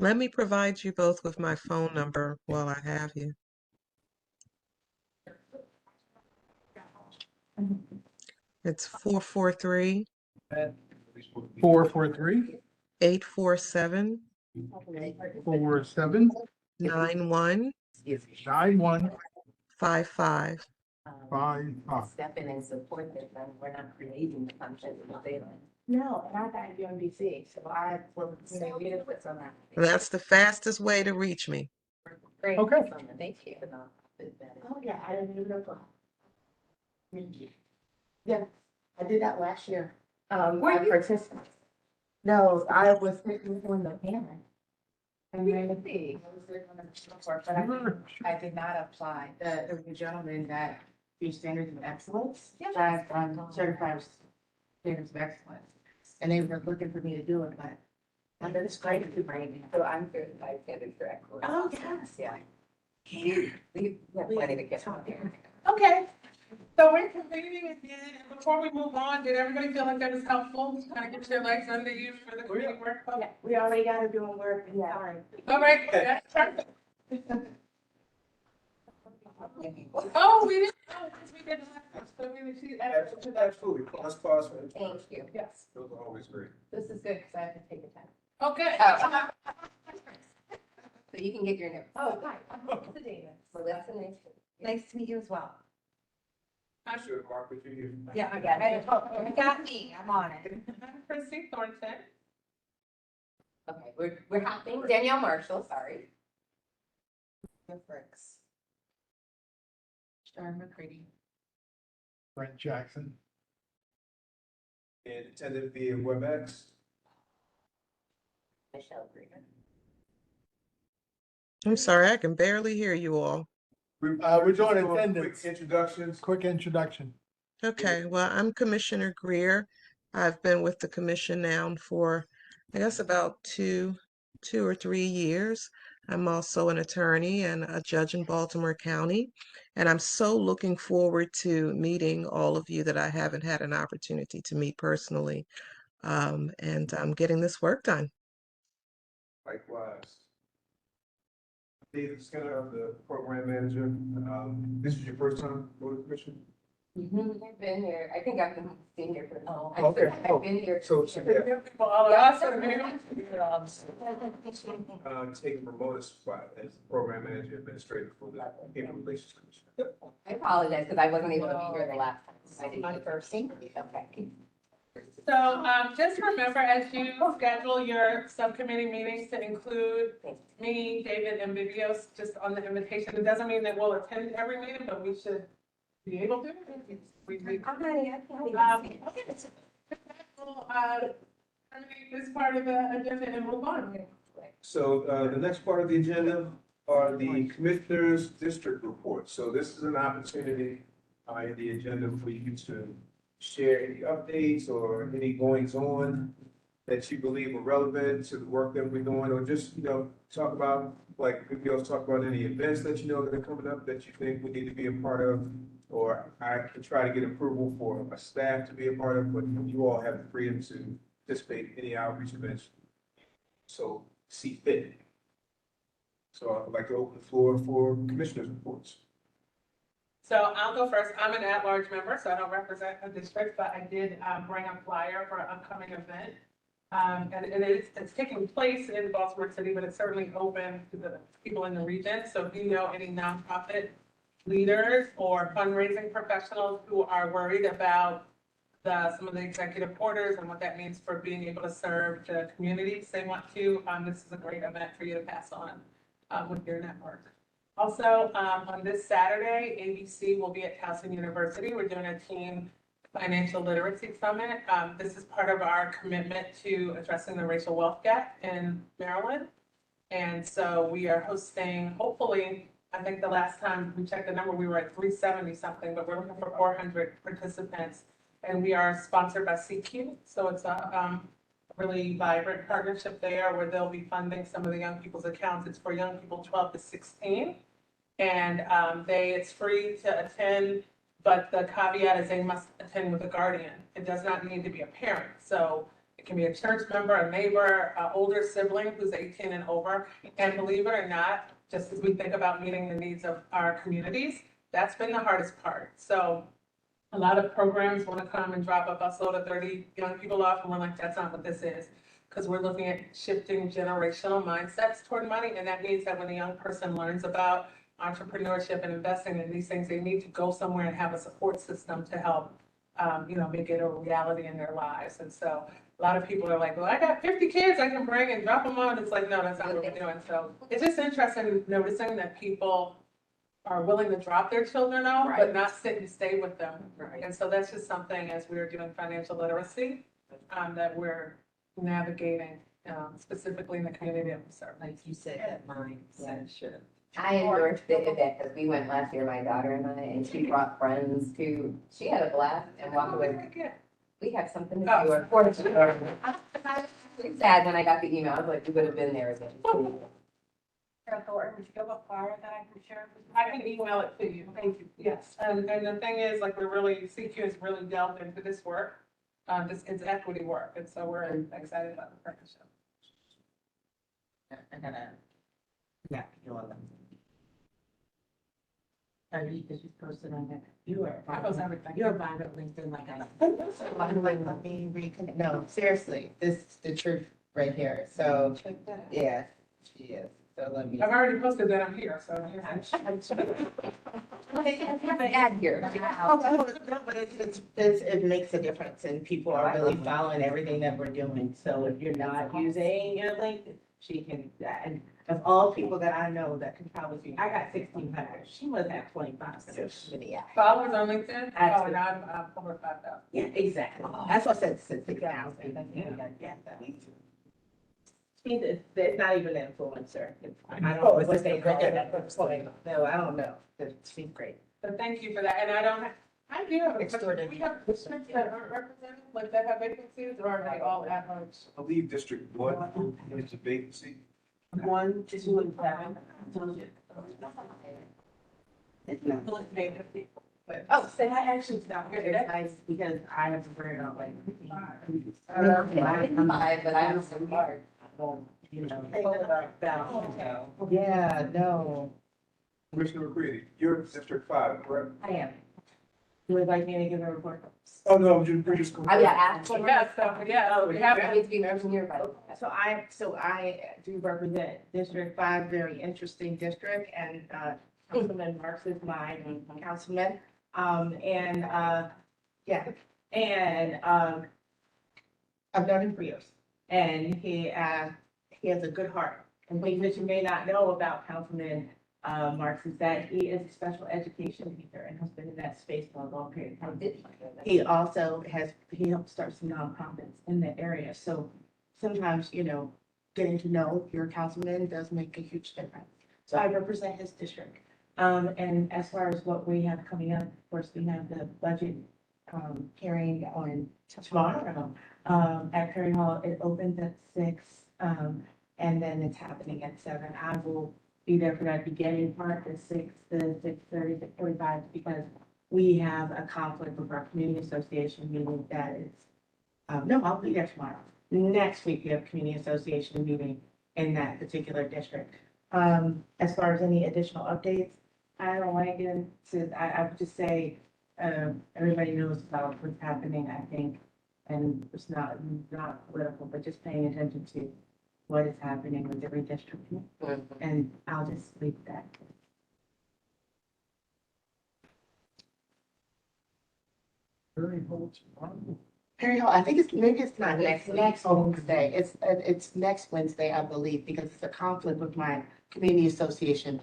Let me provide you both with my phone number while I have you. It's 443 443 847 47 9155. 9155. Step in and support them, and we're not creating the content that they like. No, and I got UMBC, so I will, read it with some. That's the fastest way to reach me. Great. Okay. Thank you. Oh, yeah, I didn't even apply. Thank you. Yeah, I did that last year. I participated. No, I was on the parent. And then I was there on the before, but I did not apply. There was a gentleman that used standards of excellence. That certified standards of excellence. And they were looking for me to do it, but I bet it's great to bring me. So I'm certified standards for excellence. Oh, yes. Yeah. We have plenty to get on here. Okay, so we're convening again, and before we move on, did everybody feel like that was helpful? Kind of get your legs under you for the committee work? Yeah, we already got her doing work, yeah. All right, that's perfect. Oh, we didn't, oh, because we didn't have, so we didn't, Absolutely, pause for. Thank you. yes, Those are always great. This is good because I have to take a time. okay. Oh. So you can get your notes. Oh, hi. Melissa Davis. Melissa, nice to Nice to meet you as well. I should mark with you. Yeah, I got it. You got me. I'm on it. Christy Thornton. Okay, we're hopping. Danielle Marshall, sorry. Fricks. Sharon McCready. Brent Jackson. And attended via WebEx. Michelle Green. I'm sorry, I can barely hear you all. We're doing Quick attendance. introductions. Quick introduction. Okay, well, I'm Commissioner Greer. I've been with the commission now for, I guess, about two or 3 years. I'm also an attorney and a judge in Baltimore County. And I'm so looking forward to meeting all of you that I haven't had an opportunity to meet personally. And I'm getting this work done. Likewise. David Skinner, I'm the program manager. This is your first time on the commission? I've been here, I think I've been here for, Okay. I've been here. So, yeah, All of us are here. taking Ramona's spot as program manager administrator for the Human Relations Commission. I apologize because I wasn't able to be here the last time. I didn't. My first. Okay. So, just remember, as you schedule your subcommittee meetings to include me, David, and videos just on the invitation. It doesn't mean that we'll attend every meeting, but we should be able to. We'll, terminate this part of the agenda and move on. So, the next part of the agenda, are the Commissioners' District Report. So this is an opportunity in the agenda for you to share any updates or any goings-on that you believe are relevant to the work that we're doing, or just, talk about, like, if you talk about any events that you know that are coming up that you think we need to be a part of, or I can try to get approval for a staff to be a part of, but you all have the freedom to participate in any outreach events. So see fit. So I'd like to open the floor for commissioners' reports. So I'll go first. I'm an at-large member, so I don't represent a district, but I did bring a flyer for an upcoming event. And it's taking place in Baltimore City, but it's certainly open to the people in the region. So if you know any nonprofit leaders or fundraising professionals who are worried about some of the executive orders and what that means for being able to serve the communities they want to, this is a great event for you to pass on with your network. Also, on this Saturday, ABC will be at Towson University. We're doing a teen financial literacy summit. This is part of our commitment to addressing the racial wealth gap in Maryland. And so we are hosting, hopefully, I think the last time we checked the number, we were at 370 something, but we're looking for 400 participants. And we are sponsored by CQ. So it's a really vibrant partnership there where they'll be funding some of the young people's accounts. It's for young people 12 to 16. And it's free to attend, but the caveat is they must attend with a guardian. It does not need to be a parent. So it can be a church member, a neighbor, an older sibling who's 18 and over. And believe it or not, just as we think about meeting the needs of our communities, that's been the hardest part. So a lot of programs want to come and drop a busload of 30 young people off, and we're like, that's not what this is. Because we're looking at shifting generational mindsets toward money. And that means that when a young person learns about entrepreneurship and investing in these things, they need to go somewhere and have a support system to help, make it a reality in their lives. And so a lot of people are like, well, I got 50 kids I can bring and drop them on. It's like, no, that's not what we're doing. So it's just interesting noticing that people are willing to drop their children off, but not sit and stay with them. Right. And so that's just something, as we're doing financial literacy, that we're navigating, specifically in the community that we serve. Like you said, that mindset shift. I enjoyed the event because we went last year, my daughter and I, and she brought friends too. She had a blast and walked away. We have something to do. Unfortunately, I was sad when I got the email. I was like, we would have been there again. Would you give a flyer that I can share? I can email it to you. Thank you. Yes. And the thing is, like, CQ has really delved into this work. It's equity work. And so we're excited about the partnership. I gotta, you all them. You just posted on that. You are. I post everything. You're vibrant LinkedIn like I. Let me reconnect. No, seriously, this is the truth right here. So, yeah, she is. So let me. I've already posted that I'm here, so. Ad here. No, but it makes a difference and people are really following everything that we're doing. So if you're not using your link, she can, and of all people that I know that can probably be, I got 1,600. She must have 25. Followers on LinkedIn? That's Oh, it. now I'm over 5,000. Yeah, exactly. That's what I said, 6,000. Yeah. It's not even an influencer. I don't know what they call it. No, I don't know. She's great. So thank you for that. And I do have we have districts that aren't represented, like that have vacancies, or are they all at large? I believe District 1 is a vacancy. 1, 2, and 7. It's not. Oh, say I actually down here It's today. nice because I have to wear it out like. I'm 5, but I'm so hard. You know. Yeah, no, Commissioner McCready, you're District 5, correct? I am. You would like me to give a report? Oh, no, we're just. I was asking. Yeah, so, yeah, we have. I need to be mentioned here, but. So I do represent District 5, very interesting district, and Councilman Marks is my councilman. I've known him for years, and he has a good heart. And things that you may not know about Councilman Marks is that he is a special education teacher and has been in that space for a long period of time. He also he helped start some nonprofits in the area. So sometimes, getting to know your councilman does make a huge difference. So I represent his district. And as far as what we have coming up, of course, we have the budget, hearing on tomorrow, at Perry Hall. It opens at 6, and then it's happening at 7. I will be there for that beginning part, the 6 to 6:30, 6:45, because we have a conflict with our community association meeting that is, no, I'll be there tomorrow. Next week, we have community association meeting in that particular district. As far as any additional updates, I don't want to get into, I would just say, everybody knows about what's happening, I think, and it's not political, but just paying attention to what is happening with the redistricting. And I'll just leave that. Very hold tomorrow. Perry Hall, I think it's not Next next Wednesday. It's next Wednesday, I believe, because it's a conflict with my community association.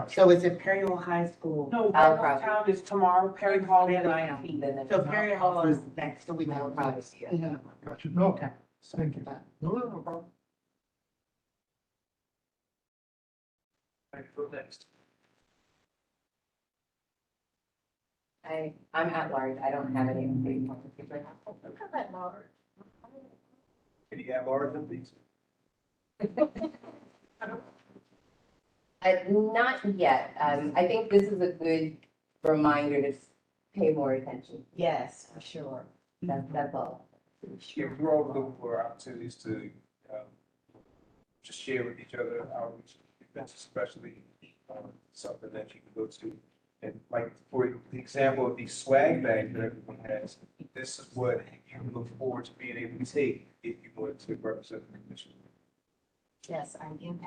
So it's at Perry Hall High School. No, I'll Town is tomorrow, Perry Hall is I am. So Perry Hall is next week. I'll probably see it. Mhm. Got you. No, Okay. thank you. No, problem. Thank you. Next. I'm at large. I don't have any. Can you have ours, please? Not yet. I think this is a good reminder to pay more attention. Yes, for sure. That's all. Yeah, we're all looking for opportunities to, just share with each other outreach events, especially, something that you can go to. And like, for the example of the swag bag that everyone has, this is what you look forward to being able to take if you want to represent the commission. Yes, I am.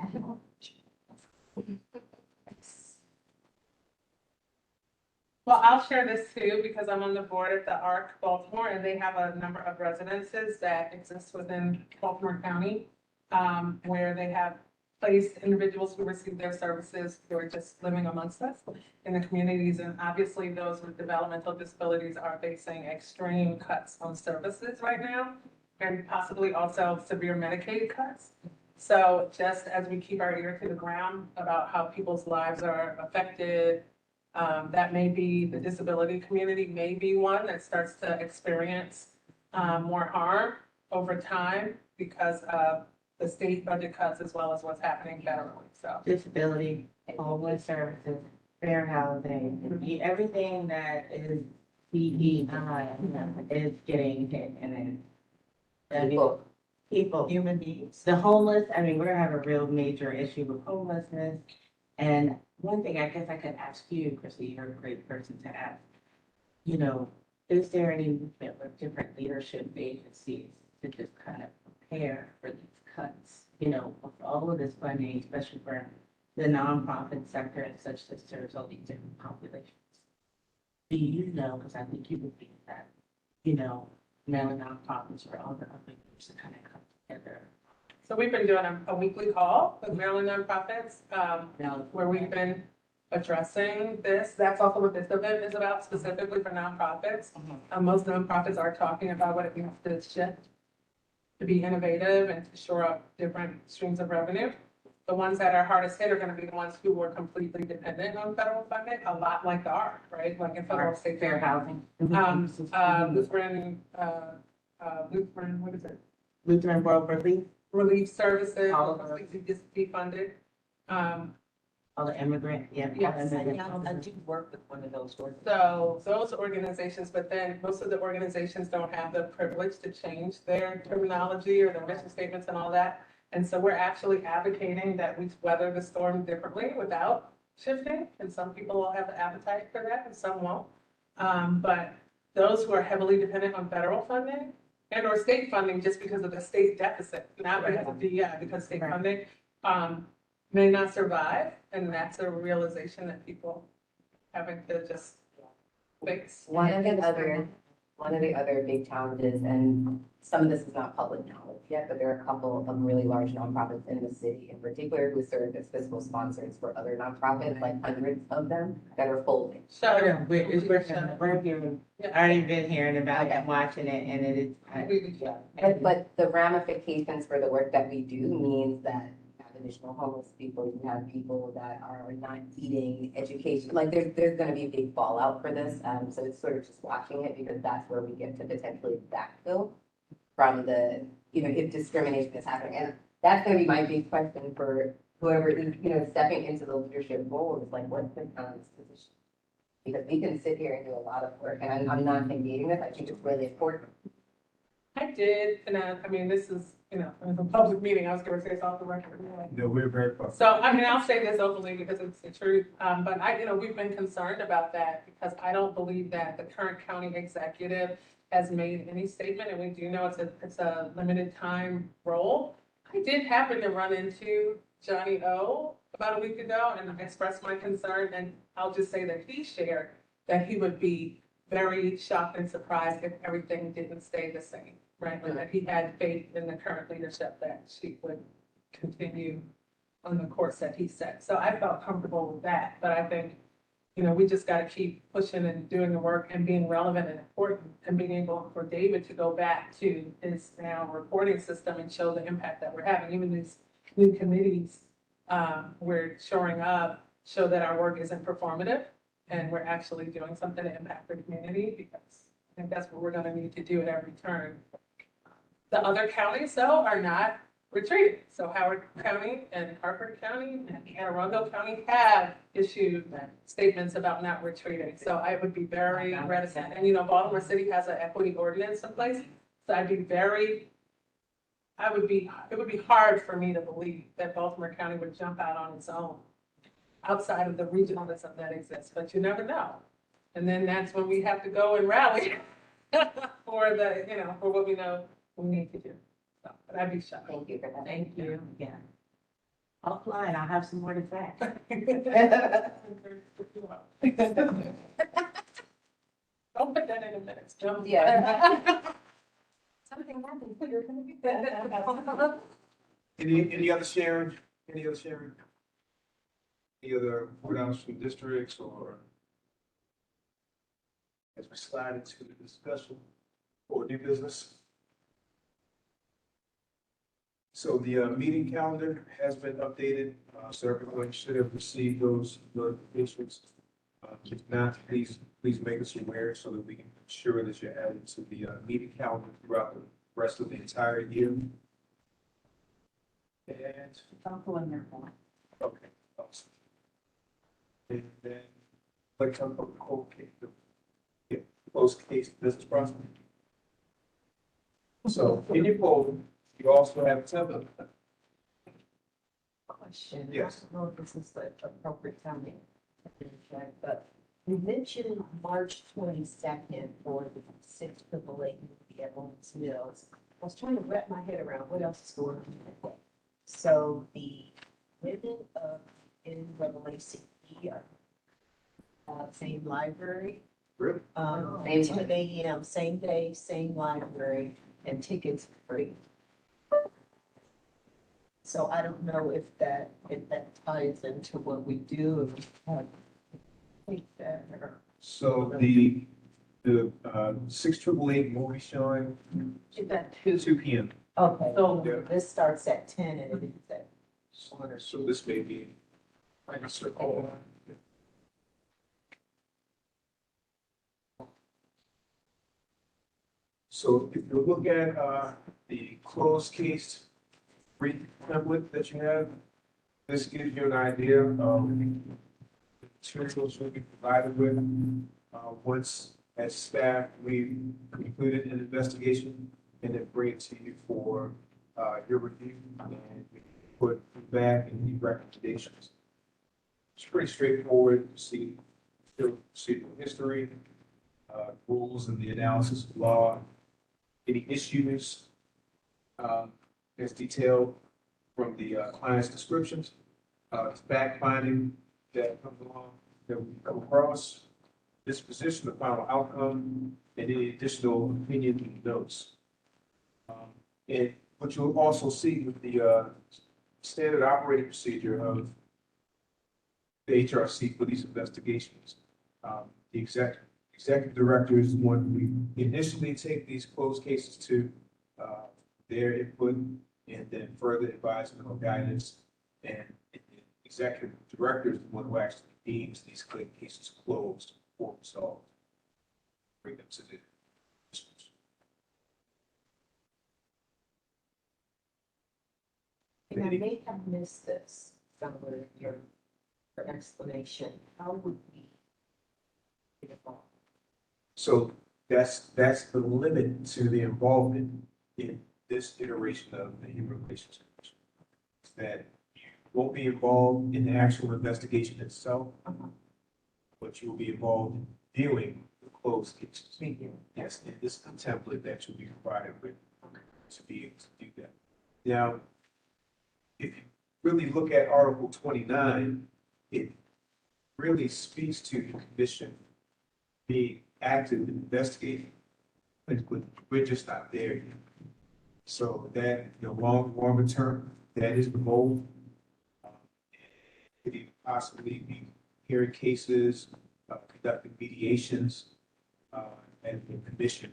Well, I'll share this too, because I'm on the board at the ARC Baltimore, and they have a number of residences that exist within Baltimore County, where they have placed individuals who receive their services who are just living amongst us in the communities. And obviously, those with developmental disabilities are facing extreme cuts on services right now, and possibly also severe Medicaid cuts. So just as we keep our ear to the ground about how people's lives are affected, that may be, the disability community may be one that starts to experience more harm over time because of the state budget cuts as well as what's happening federally, so. Disability, homeless services, fair housing, everything that is DEI is getting hit, and then people, human beings, the homeless. I mean, we're gonna have a real major issue with homelessness. And one thing I guess I could ask you, Chrissy, you're a great person to ask. You know, is there any movement with different leadership agencies to just kind of prepare for these cuts? You know, with all of this funding, especially for the nonprofit sector and such that serves all these different populations. Do you know, because I think you would be that, you know, mailing nonprofits or all the other groups to kind of come together. So we've been doing a weekly call with Maryland nonprofits, where we've been addressing this. That's also what this event is about, specifically for nonprofits. Most nonprofits are talking about what it means to shift, to be innovative and to shore up different streams of revenue. The ones that are hardest hit are going to be the ones who were completely dependent on federal funding, a lot like the ARC, right? Like in federal state Fair housing. Lutheran, what is it? Lutheran World Relief, Relief services, All of completely just defunded. all the immigrant, yeah. Yes. I do work with one of those organizations. So those organizations, but then most of the organizations don't have the privilege to change their terminology or their mission statements and all that. And so we're actually advocating that we weather the storm differently without shifting. And some people will have the appetite for that and some won't. But those who are heavily dependent on federal funding and or state funding just because of the state deficit, not because of DEI, because state funding, may not survive. And that's a realization that people having to just face. One of the other big challenges, and some of this is not public knowledge yet, but there are a couple of really large nonprofits in the city in particular who serve as fiscal sponsors for other nonprofits, like hundreds of them that are folding. So We're hearing, I already been hearing about it and watching it, and it is. But the ramifications for the work that we do means that additional homeless people, you have people that are not eating, education, like there's gonna be a big fallout for this. So it's sort of just watching it because that's where we get to potentially backfill from the, if discrimination is happening. And that's gonna be my big question for whoever is, stepping into the leadership role is like, what's the town's position? Because we can sit here and do a lot of work, and I'm not negating this, I think it's really important. I did, and I mean, this is, it was a public meeting, I was gonna say it's off the record. Anyway. No, we're very public. So, I mean, I'll say this openly because it's the truth, but we've been concerned about that because I don't believe that the current county executive has made any statement, and we do know it's a limited time role. I did happen to run into Johnny O about a week ago and expressed my concern, and I'll just say that he shared that he would be very shocked and surprised if everything didn't stay the same, right? And that he had faith in the current leadership that she would continue on the course that he set. So I felt comfortable with that, but I think, we just gotta keep pushing and doing the work and being relevant and important and being able for David to go back to his now reporting system and show the impact that we're having. Even these new committees, we're shoring up, show that our work isn't performative and we're actually doing something to impact the community, because I think that's what we're gonna need to do at every turn. The other counties, though, are not retreating. So Howard County and Harford County and Anne Arundel County have issued statements about not retreating. So I would be very reticent. And, Baltimore City has an equity ordinance in place. So it would be hard for me to believe that Baltimore County would jump out on its own outside of the regionalism that exists, but you never know. And then that's when we have to go and rally for for what we know we need to do. So, but I'd be shocked. Thank you for that. Thank you, yeah. Offline, I'll have some more to say. Don't put that in a minute. Don't. Yeah. Something happened, you're gonna be better. Any other sharing? Any other sharing? Any other courthouse from districts, or as we slide into the discussion or new business? So the meeting calendar has been updated, so everyone should have received those notifications. If not, please make us aware so that we can ensure that you're added to the meeting calendar throughout the rest of the entire year. And I'll pull in there for okay, awesome. And then, like, talk about the closed case business process. So in your poll, you also have a template. Question. Yes. I don't know if this is the appropriate time to check, but we mentioned March 22nd for the 6th movie at Owens Mills. I was trying to wrap my head around what else is going on that day. So the women of NAACP are same library. Really? Same 10 a.m., same day, same library, and tickets free. So I don't know if that ties into what we do, if we have to take that or. So the 688 movie showing, Is that 2 p.m. Okay, so Yeah. this starts at 10 and it ends at 1 or So this may be like a circle. So if you look at the closed case brief template that you have, this gives you an idea of the materials you'll be provided with. Once as staff, we concluded an investigation and then bring it to you for your review and we put back in the recommendations. It's pretty straightforward. You see procedural history, rules and the analysis of law, any issues as detailed from the client's descriptions, fact finding that comes along that we come across, disposition, the final outcome, and any additional opinion and notes. And what you'll also see with the standard operating procedure of the HRC for these investigations, the executive director is the one we initially take these closed cases to, their input, and then further advisement or guidance And the executive director is the one who actually deems these cases closed or resolved. Bring them to the schools. And I may have missed this, somewhere in your explanation. How would we get involved? So that's the limit to the involvement in this iteration of the Human Relations Commission. Is that you won't be involved in the actual investigation itself, but you will be involved in viewing the closed cases. Yes, and this is the template that you'll be provided with to be able to do that. Now, if you really look at Article 29, it really speaks to the commission being active in investigating, but we're just not there yet. So that, longer term, that is the goal. Could even possibly be hearing cases, conducting mediations, and the commission.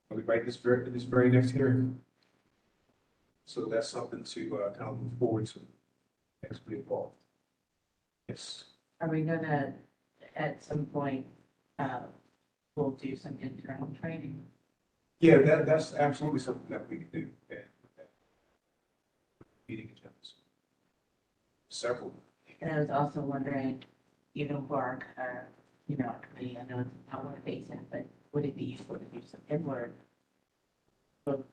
Right, this very next hearing. So that's something to kind of look forward to as we evolve. Yes. Are we gonna, at some point, we'll do some internal training? Yeah, that's absolutely something that we can do. Meeting agendas. Several. And I was also wondering, even for our committee, I know it's not one facing, but would it be useful to do some inward? So,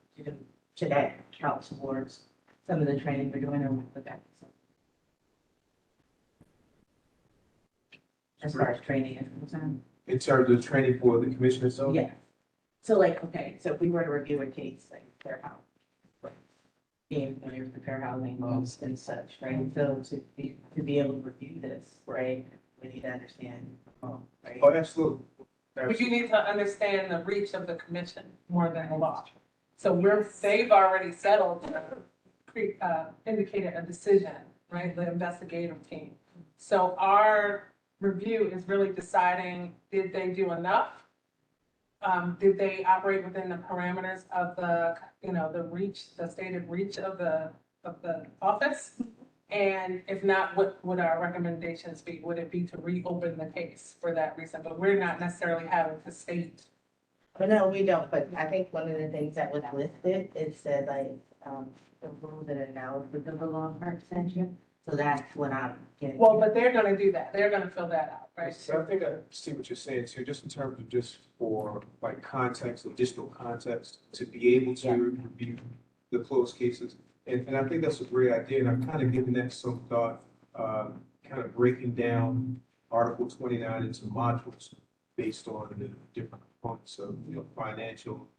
should that count towards some of the training we're doing or with that? As far as training is concerned? In terms of training for the commission itself? Yeah. So like, okay, so if we were to review a case like fair housing, being familiar with the fair housing laws and such, right? So to be able to review this, right, we need to understand, right? Oh, absolutely. But you need to understand the reach of the commission more than the law. So they've already settled, indicated a decision, right, the investigative team. So our review is really deciding, did they do enough? Did they operate within the parameters of the stated reach of the office? And if not, what would our recommendations be? Would it be to reopen the case for that reason? But we're not necessarily having to state. But no, we don't, but I think one of the things that was listed, it said like, the rules and analysis of the law for extension. So that's what I'm getting. Well, but they're gonna do that. They're gonna fill that out, right? So I think I see what you're saying too, just in terms of just for like context, additional context, to be able to review the closed cases. And I think that's a great idea, and I'm kind of giving that some thought, kind of breaking down Article 29 into modules based on the different components of, financial,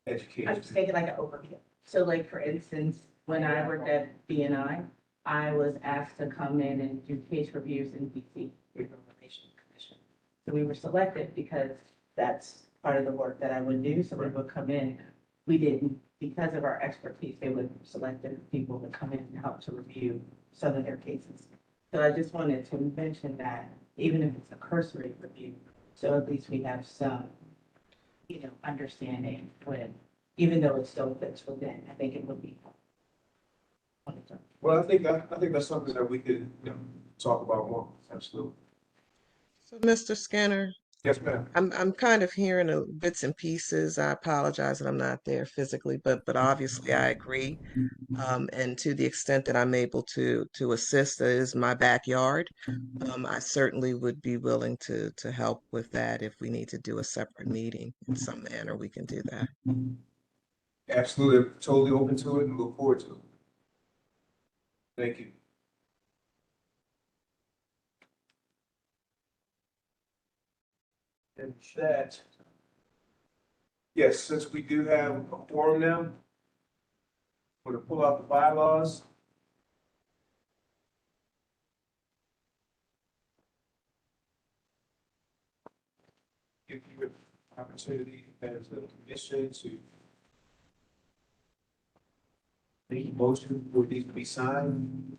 education. I'm just thinking like an overview. So like, for instance, when I worked at BNI, I was asked to come in and do case reviews in DC, Regional Relations Commission. So we were selected because that's part of the work that I would do. So we would come in. We didn't, because of our expertise, they would select different people to come in and help to review some of their cases. So I just wanted to mention that, even if it's a cursory review, so at least we have some, understanding when, even though it still fits within, I think it would be. Well, I think that's something that we could, talk about more, absolutely. So, Mr. Skinner, Yes, ma'am. I'm kind of hearing bits and pieces. I apologize that I'm not there physically, but obviously I agree. And to the extent that I'm able to assist, that is my backyard. I certainly would be willing to help with that. If we need to do a separate meeting in some manner, we can do that. Absolutely, totally open to it and look forward to it. Thank you. And that, yes, since we do have a quorum now, we're going to pull out the bylaws. Give you an opportunity as a commission to make a motion for these to be signed.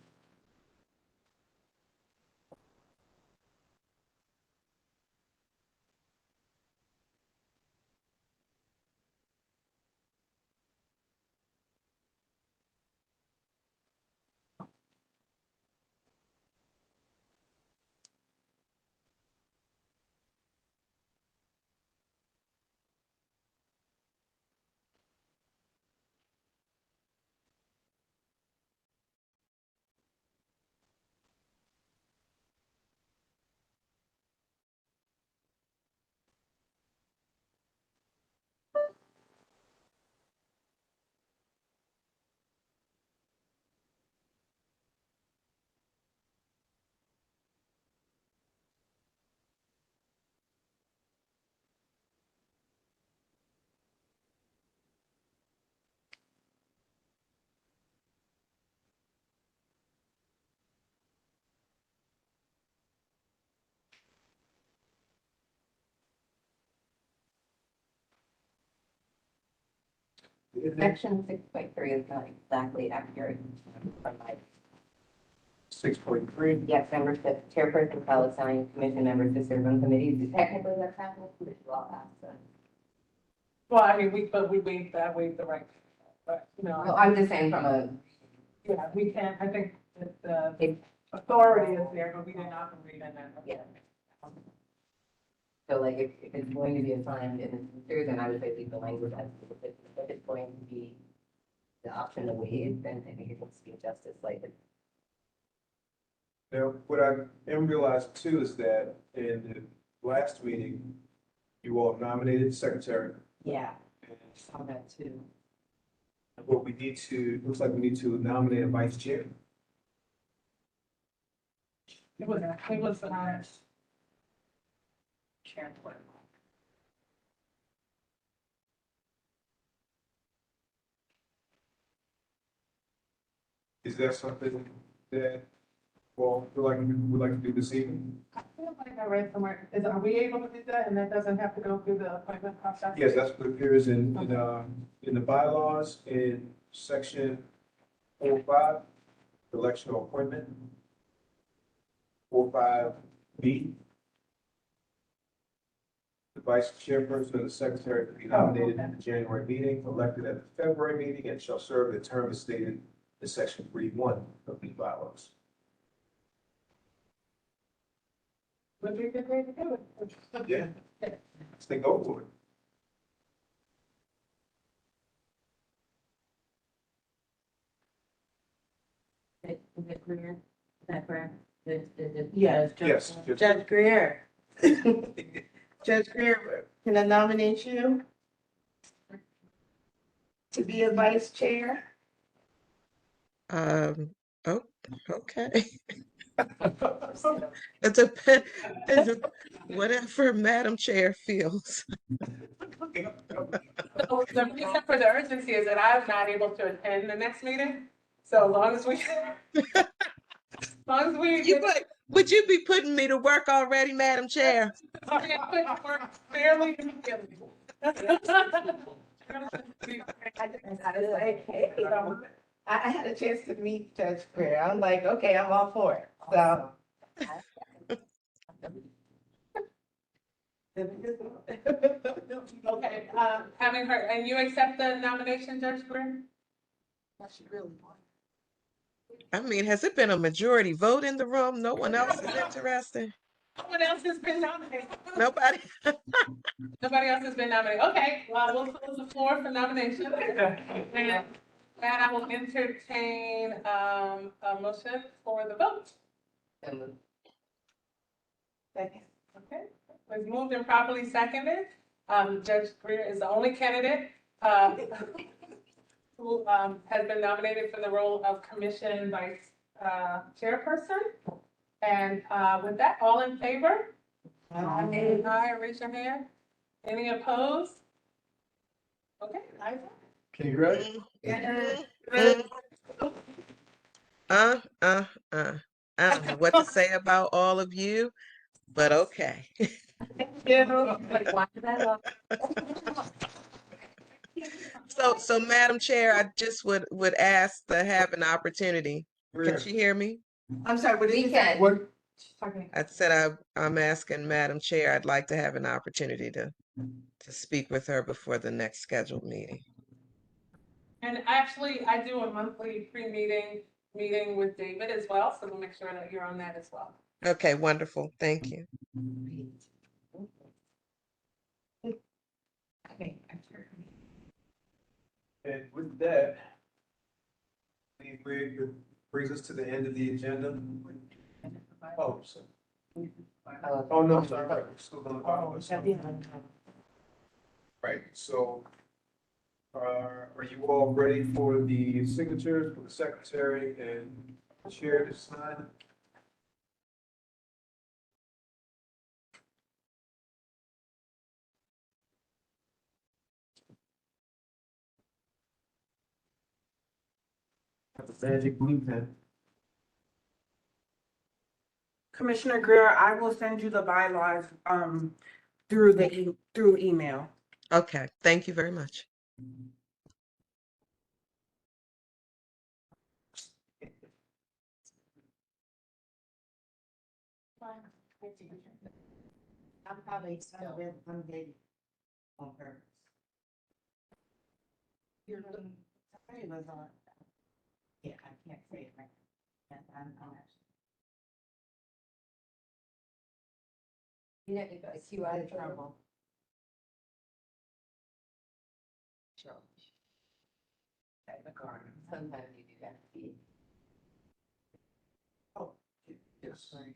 Section 6.3 is not exactly accurate from my 6.3. yes, membership, chairperson shall assign commission members to serve on committees. Technically, that's happening, but you all have to. Well, I mean, we waive the right, but, No, I'm just saying from a, yeah, we can, I think that the authority is there, but we did not operate in that. yeah. So like if it's going to be assigned in the future, then I would say leave the language as if it's going to be the option to waive, then I think it needs to be adjusted slightly. Now, what I am realizing too is that in the last meeting, you all nominated secretary. Yeah, And saw that too. what we need to, looks like we need to nominate a vice chair. It was nice. Chair. Is that something that, well, would like to do this evening? I feel like I read somewhere, are we able to do that and that doesn't have to go through the appointment process? Yes, that's what appears in the bylaws in section 4.5, election or appointment. 4.5B. The vice chairperson and the secretary to be nominated at the January meeting, elected at the February meeting, and shall serve the term as stated in section 3.1 of the bylaws. Would be a good way to do it. Yeah. Let's think go for it. Is it clear? Is that correct? Yes, Yes. Judge Greer. Judge Greer, can I nominate you to be a vice chair? Oh, okay. It depends, whatever Madam Chair feels. So the reason for the urgency is that I'm not able to attend the next meeting, so as long as we, Would you be putting me to work already, Madam Chair? I put work fairly immediately. I was like, hey, I had a chance to meet Judge Greer. I'm like, okay, I'm all for it. So. Okay, having heard, and you accept the nomination, Judge Greer? I mean, has it been a majority vote in the room? No one else is interested? Someone else has been nominated. Nobody? Nobody else has been nominated. Okay, well, we'll close the floor for nomination. And I will entertain, a motion for the vote. Second. Okay, was moved and properly seconded. Judge Greer is the only candidate, who, has been nominated for the role of commission vice, chairperson. And, with that, all in favor? Aye, raise your hand. Any opposed? Okay, ayes. Congrats. I don't know what to say about all of you, but okay. So Madam Chair, I just would ask to have an opportunity. Can she hear me? I'm sorry, what did We you say? can. What, I said I'm asking Madam Chair, I'd like to have an opportunity to speak with her before the next scheduled meeting. And actually, I do a monthly meeting with David as well, so we'll make sure that you're on that as well. Okay, wonderful. Thank you. And with that, it brings us to the end of the agenda. Oh, so. Oh, no, sorry, right, we're still going to. Right, so, are you all ready for the signatures for the secretary and the chair to sign? Have a magic blue pen. Commissioner Greer, I will send you the bylaws, through email. Okay, thank you very much. I'm probably still, I'm big on purpose. Sorry, was on. Yeah, I can't say it right. Yes, I'm actually. You know, if I see you out of trouble. Sure. At the car, sometimes you do have to be. Yes. Sorry.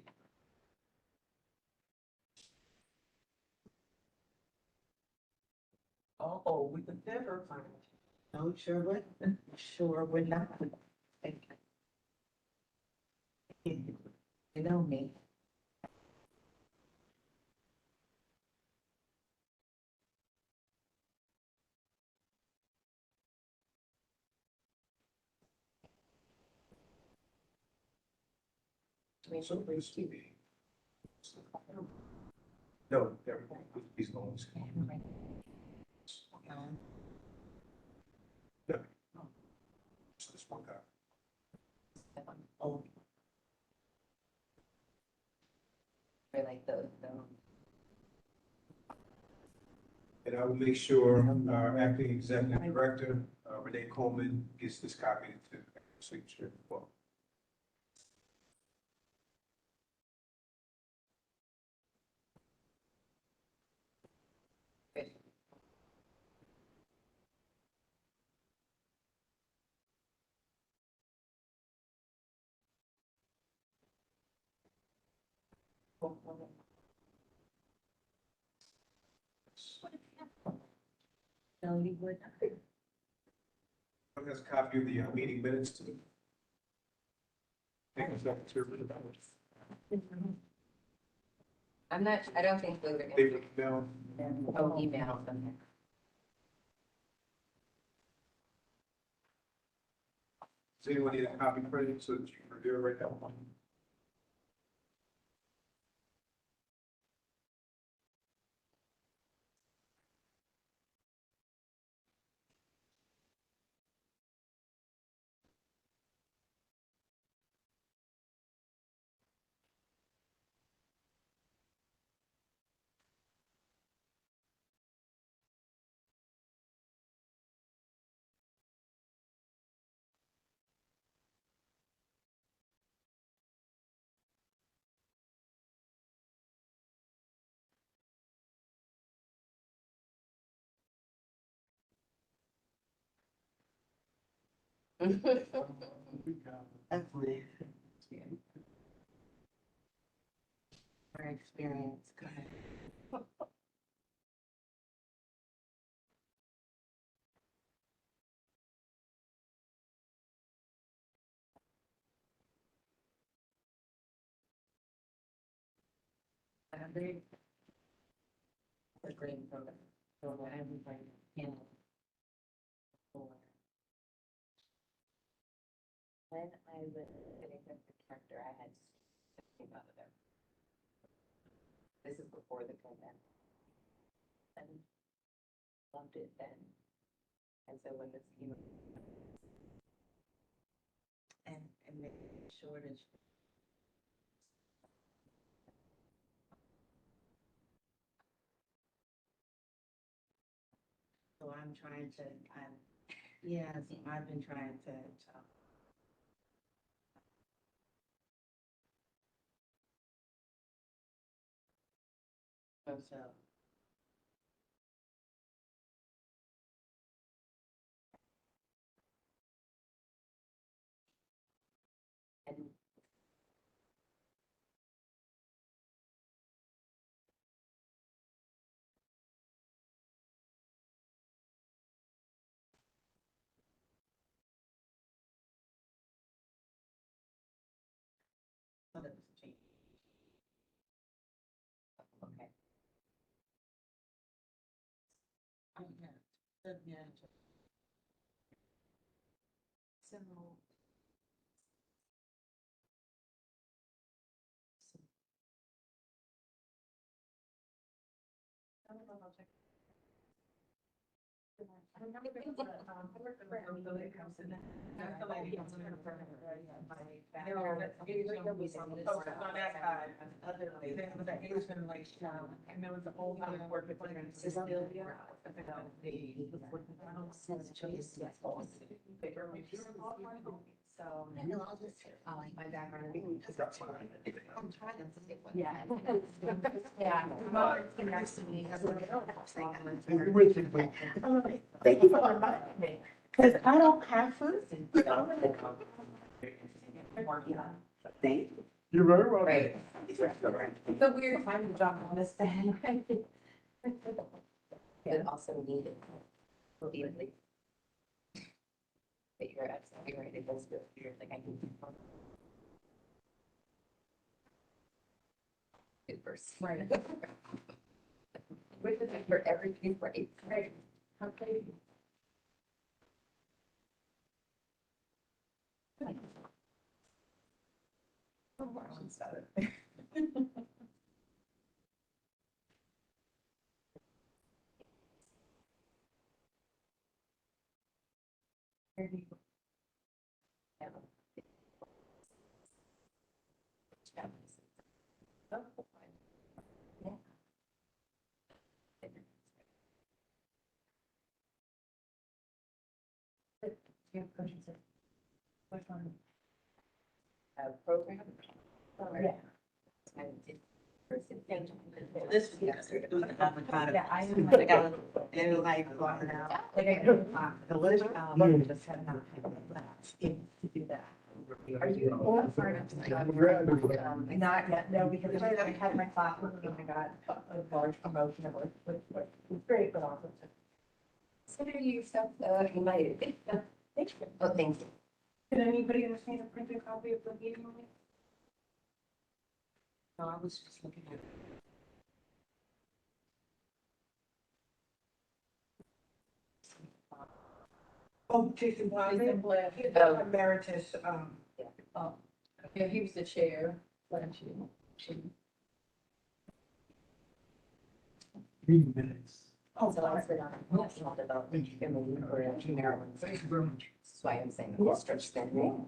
Oh, we could never find it. No, sure would, sure would not. Thank you. You know me. So it's TV. No, everything, he's going to. No. Just this one guy. Oh, Or like the. And I will make sure our acting executive director, Renee Coleman, gets this copy to signature. Well, no, you would not. has a copy of the meeting minutes to the. I'm not, I don't think those are. They were emailed. Oh, email them. Does anyone need a copy printed so that you can review it right now? Definitely. Our experience, go ahead. A great program. So everybody can. When I was getting the character, I had something out of them. This is before the pandemic. And loved it then. And so when this came, And make sure that. So I'm trying to, yeah, so I've been trying to, so. and So that was a change. okay. Oh, yeah. Yeah. So. I don't know if I'll check. That's the lady who's gonna burn it. No, that's Asian. Oh, it's on that side. There was an Asian like, and there was a whole lot of work with her in Cecilia. So, my background. Yeah. Yeah. Thank you for reminding me, because I don't have food. Thank you. You're very welcome. Right. It's a weird time to drop on this thing. But also needed. Repeatedly. But you're absolutely right, it does feel weird, like I can. Good first. Right. Which is for everything, right? Right. Okay. Program. Yeah. This was yesterday, it was an avocado. Yeah, I am. And like, blocking out. Like I do, the list, just had not to do that. Are you? Not yet, no, because I had my classes and I got a large promotion of which was great, but also. Consider yourself invited. Thank you. Oh, thank you. Did anybody understand a printed copy of the meeting minutes? No, I was just looking at. Oh, Jason Blair. Jason Blair. He's the emeritus, Yeah, he was the chair, wasn't she? Meeting minutes. Oh, so I was on national development in the Maryland. Thank you very much. That's why I'm saying the stretch that name.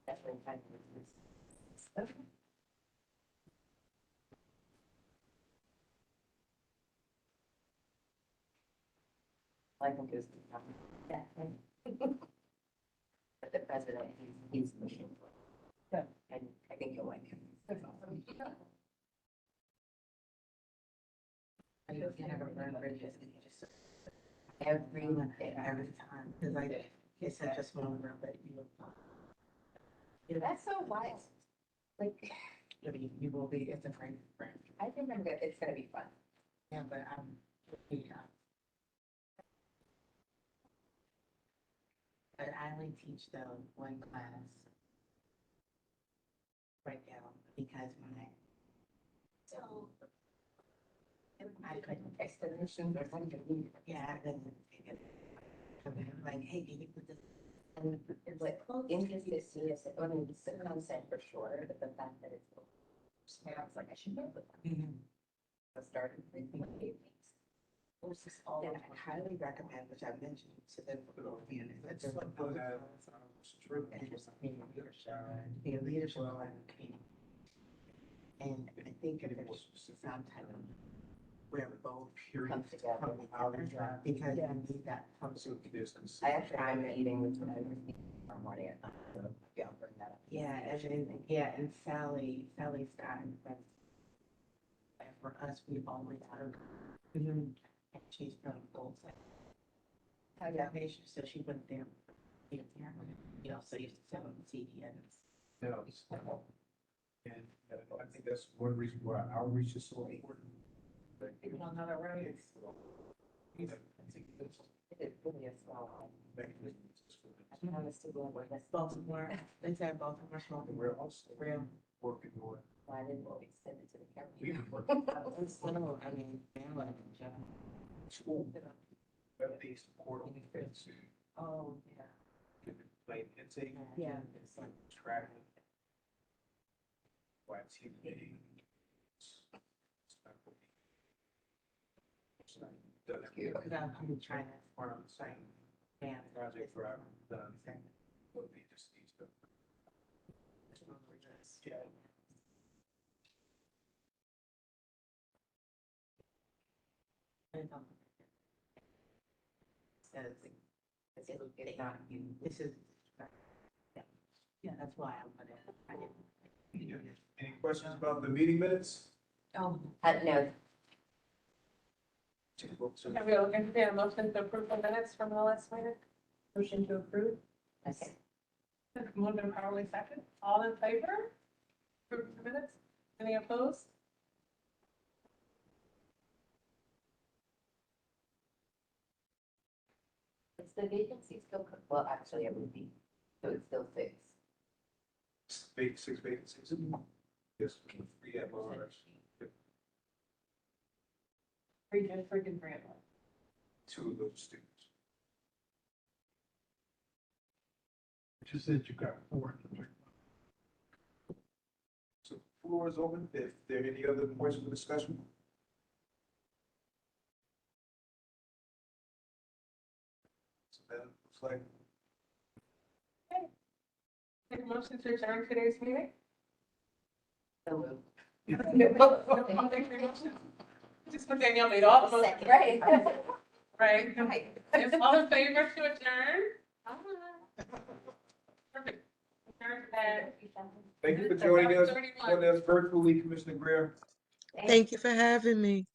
Definitely 5 minutes. Okay. I think is, yeah. But the president, he's pushing for it. And I think you'll like him. I just never learned bridges and you just. Every Every time, because I guess I just want to remember that you. That's so wise. Like, You will be, it's a friend. I think it's gonna be fun. Yeah, but yeah. But I only teach the one class. Right now, because my. So. I couldn't. Explanation or something. Yeah, I couldn't take it. Like, hey, can you put this? And it's like, inconsistency is, I mean, it's the concept for sure, but the fact that it's. I was like, I should know that. I started thinking, okay, This is all. And I highly recommend, which I mentioned to them. It's like. Be a leadership community. And I think if it's some type of. Where both Come together. because you need that. I actually, I'm meeting with tomorrow morning. Yeah, I'll bring that up. Yeah, and Sally's gotten friends. And for us, we've always had. And she's from Gold. Foundation, so she went there. You know, so used to sell them CDs. No. And I think that's one reason why outreach is so important. People don't know that, right? It really is small. I'm honestly going with this. Baltimore, they said Baltimore smoking. We're also Real. working on. Why didn't we send it to the We county? can work So, I mean, they're like, school. Web-based portal. It's oh, yeah. plain intake. Yeah. It's like tracking. Activity. done that Because I'm trying to form the same. And. project for our, done, would be just these two. Yeah. It's not you. This is. Yeah, that's why I'm gonna. Any questions about the meeting minutes? No. Have we entertained a motion to approve the minutes from the last meeting? Motion to approve? Okay. Moved and probably second. All in favor? Approve the minutes? Any opposed? It's the vacancy still, well, actually, it would be, so it's still 6. Six vacancies. Yes, 3 at large. Free District and Grant Line. 2 of those students. You said you got 4. So the floor is open. If there are any other points of discussion? So that looks like Make a motion to adjourn today's meeting? So moved. Just put Danielle made all the motions. Right. Right. Is all in favor to adjourn? Perfect. Adjourn at thank you for joining us 11:31. on us virtually, Commissioner Greer. Thank you for having me.